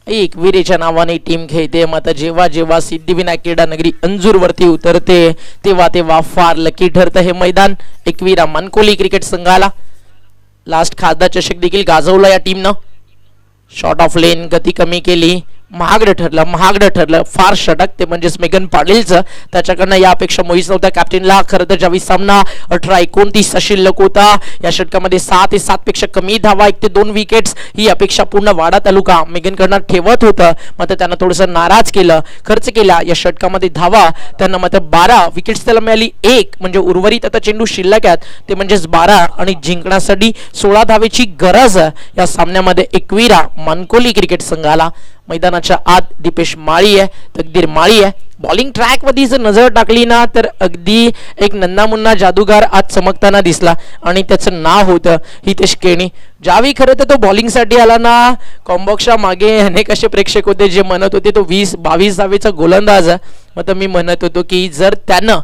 एकविरेच्या नावाने टीम खेळते. मात्र जेव्हा जेव्हा सिद्धिविनायक क्रीडा नगरी अंजूरवरती उतरते तेव्हा तेव्हा फार लकी ठरतं हे मैदान एकविरा मानकोली क्रिकेट संघाला. लास्ट खासदार चषक देखील गाजवला या टीमनं. शॉर्ट ऑफ लेन गती कमी केली. महागडं ठरलं फार षटक ते म्हणजेच मेघन पाटीलचं. त्याच्याकडनं या अपेक्षा मुळीच नव्हत्या कॅप्टनला. खरं तर ज्यावेळी सामना 18-29 शिल्लक होता या षटकामध्ये 6 ते 7 पेक्षा कमी धावा 1 ते 2 विकेट्स ही अपेक्षा पूर्ण वाडा तालुका मेघनकडनं ठेवत होतं. मात्र त्यानं थोडंसं नाराज केलं. खर्च केला या षटकामध्ये धावा. त्यांना मात्र 12 विकेट्स त्याला मिळाली. 1 म्हणजे उर्वरित आता चेंडू शिल्लक आहेत ते म्हणजेच 12 आणि जिंकण्यासाठी 16 धावेची गरज या सामन्यामध्ये एकविरा मानकोली क्रिकेट संघाला. मैदानाच्या आत दीपेश माळी आहे. तकदीर माळी आहे. बॉलिंग ट्रॅक मध्ये जर नजर टाकली ना तर अगदी एक नन्ना मुन्ना जादूगार आज चमकताना दिसला आणि त्याचं नाव होतं हितेश केणी. ज्यावेळी खरं तर तो बॉलिंगसाठी आला ना कॉम्बॉक्सच्या मागे अनेक असे प्रेक्षक होते जे म्हणत होते तो 20-22 धावेचा गोलंदाज आहे. मग मी म्हणत होतो की जर त्यानं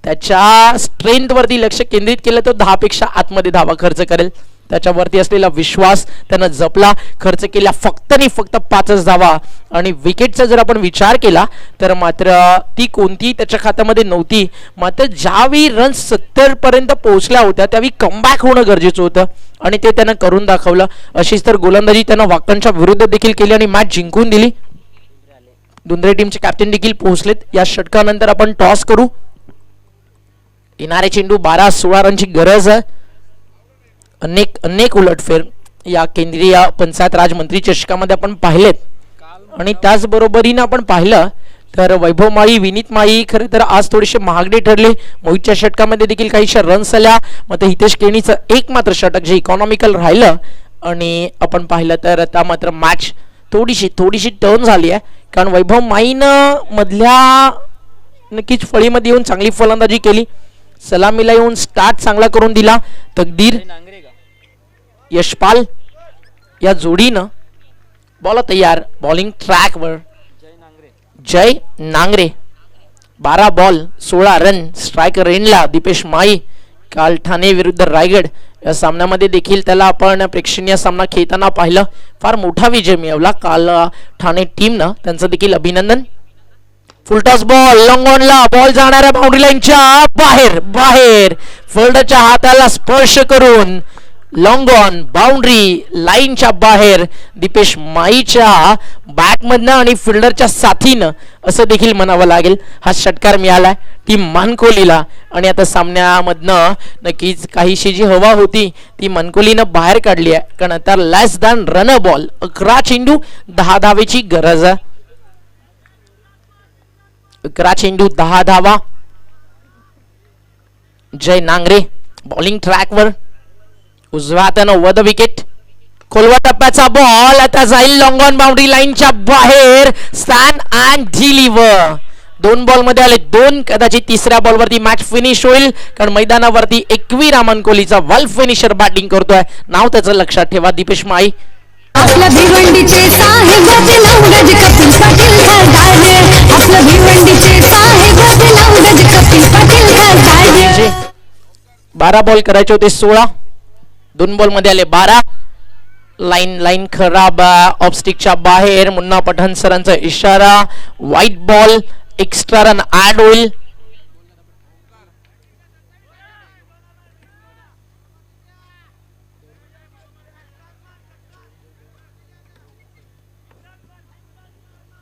त्याच्या स्ट्रेंथवरती लक्ष केंद्रित केलं तर 10 पेक्षा आतमध्ये धावा खर्च करेल. त्याच्यावरती असलेला विश्वास त्यानं जपला. खर्च केला फक्त आणि फक्त 5च धावा आणि विकेटचा जर आपण विचार केला तर मात्र ती कोणती त्याच्या खात्यामध्ये नव्हती. मात्र ज्यावेळी रन 70 पर्यंत पोहोचल्या होत्या त्यावेळी कमबॅक होणं गरजेचं होतं आणि ते त्यानं करून दाखवलं. अशीच तर गोलंदाजी त्यानं वाकांच्या विरुद्ध देखील केली आणि मॅच जिंकून दिली. दोन्ही टीमचे कॅप्टन देखील पोहोचलेत. या षटकानंतर आपण टॉस करू. येणारे चेंडू 12-16 रनची गरज आहे. अनेक उलटफेर या केंद्रीय पंचायत राज मंत्री चषकामध्ये आपण पाहिलेत आणि त्याचबरोबरीनं आपण पाहिलं तर वैभव माळी विनीत माळी खरं तर आज थोडेसे महागडे ठरले. मोहितच्या षटकामध्ये देखील काहीशा रन्स आल्या. मात्र हितेश केणीचं एक मात्र षटक जे इकॉनॉमिकल राहिलं आणि आपण पाहिलं तर आता मात्र मॅच थोडीशी टर्न झाली आहे कारण वैभव माळीनं मधल्या नक्कीच फळीमध्ये येऊन चांगली फलंदाजी केली. सलामीला येऊन स्टार्ट चांगला करून दिला. तकदीर यशपाल या जोडीनं बॉल तयार. बॉलिंग ट्रॅकवर Jay Nangare. 12 ball 16 run. Striker रेनला दीपेश माई. काल ठाणे विरुद्ध रायगड या सामन्यामध्ये देखील त्याला आपण प्रेक्षणीय सामना खेळताना पाहिलं. फार मोठा विजय मिळवला काल ठाणे टीमनं. त्यांचं देखील अभिनंदन. फुलटॉस बॉल लॉंग ऑनला बॉल जाणाऱ्या बाउंड्री लाईनच्या बाहेर. फील्डच्या हाताला स्पर्श करून लॉंग ऑन बाउंड्री लाईनच्या बाहेर दीपेश माईच्या बॅटमधनं आणि फिल्डरच्या साथीनं असं देखील म्हणावं लागेल हा षटकार मिळालाय टीम मानकोलीला. आणि आता सामन्यामधनं नक्कीच काहीशी जी हवा होती ती मानकोलीनं बाहेर काढली आहे, कारण आता लेस दॅन रन बॉल 11 चेंडू 10 धावेची गरज आहे. 11 चेंडू 10 धावा. जय नांगरे बॉलिंग ट्रॅकवर उजव्या हातानं वद विकेट. खोलवा टप्प्याचा बॉल आता जाईल लॉंग ऑन बाउंड्री लाईनच्या बाहेर. स्टॅन अँड डिलिव्हर 2 बॉल मध्ये आले 2. कदाचित तिसऱ्या बॉलवरती मॅच फिनिश होईल, कारण मैदानावरती एकवीरा मानकोलीचा वेल फिनिशर बॅटिंग करतोय. नाव त्याचं लक्षात ठेवा, दीपेश माई. आपल्या भिवंडीचे साहेब लवंगज कपिल पाटील खासदार रे. आपल्या भिवंडीचे साहेब लवंगज कपिल पाटील खासदार रे. 12 बॉल करायचे होते 16. 2 बॉल मध्ये आले 12. लाईन खराब ऑफस्टिकच्या बाहेर. मुन्ना पठाण सरांचा इशारा. White ball extra run add होईल.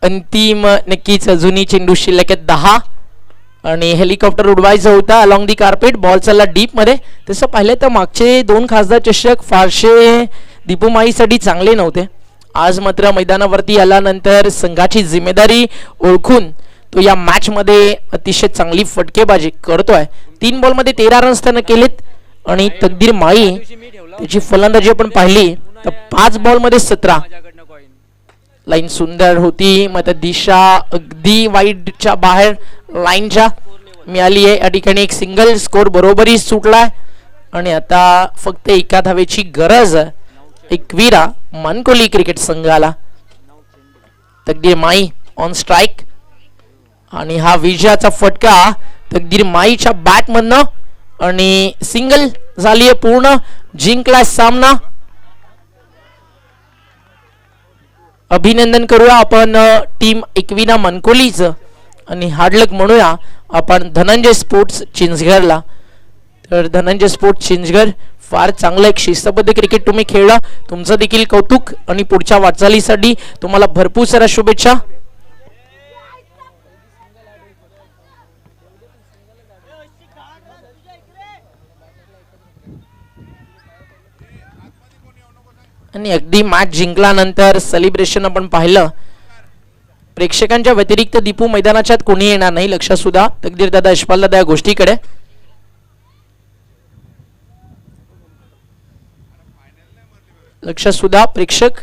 अंतिम नक्कीच जुनी चेंडू शिल्लक आहेत 10 आणि हेलिकॉप्टर उडवायचा होता अलॉंग दी कार्पेट. बॉल चालला डीप मध्ये. तसं पाहिलं तर मागचे 2 खासदार चषक फारसे दीपू माईसाठी चांगले नव्हते. आज मात्र मैदानावरती आल्यानंतर संघाची जिम्मेदारी ओळखून तो या मॅच मध्ये अतिशय चांगली फटकेबाजी करतोय. 3 बॉल मध्ये 13 रन्स त्यानं केलेत आणि तकदीर माई त्याची फलंदाजी आपण पाहिली तर 5 बॉल मध्ये 17. लाईन सुंदर होती, मग दिशा अगदी वाईडच्या बाहेर लाईनच्या मिळाली आहे. या ठिकाणी एक सिंगल स्कोर बरोबरी सुटलाय आणि आता फक्त एका धावेची गरज आहे एकवीरा मानकोली क्रिकेट संघाला. तकदीर माई ऑन स्ट्राईक आणि हा विजयाचा फटका तकदीर माईच्या बॅट मधनं आणि सिंगल झालीये पूर्ण. जिंकलाय सामना. अभिनंदन करूया आपण टीम एकवीरा मानकोलीचं आणि हार्डलक म्हणूया आपण धनंजय स्पोर्ट्स चिंचघरला. तर धनंजय स्पोर्ट्स चिंचघर फार चांगलं एक शिस्तबद्ध क्रिकेट तुम्ही खेळला. तुमचं देखील कौतुक आणि पुढच्या वाटचालीसाठी तुम्हाला भरपूर साऱ्या शुभेच्छा. आणि अगदी मॅच जिंकल्यानंतर सेलिब्रेशन आपण पाहिलं. प्रेक्षकांच्या व्यतिरिक्त दीपू मैदानाच्या कोणी येणार नाही. लक्षात सुद्धा तकदीर दादा यशपाल दादा या गोष्टीकडे. लक्षात सुद्धा प्रेक्षक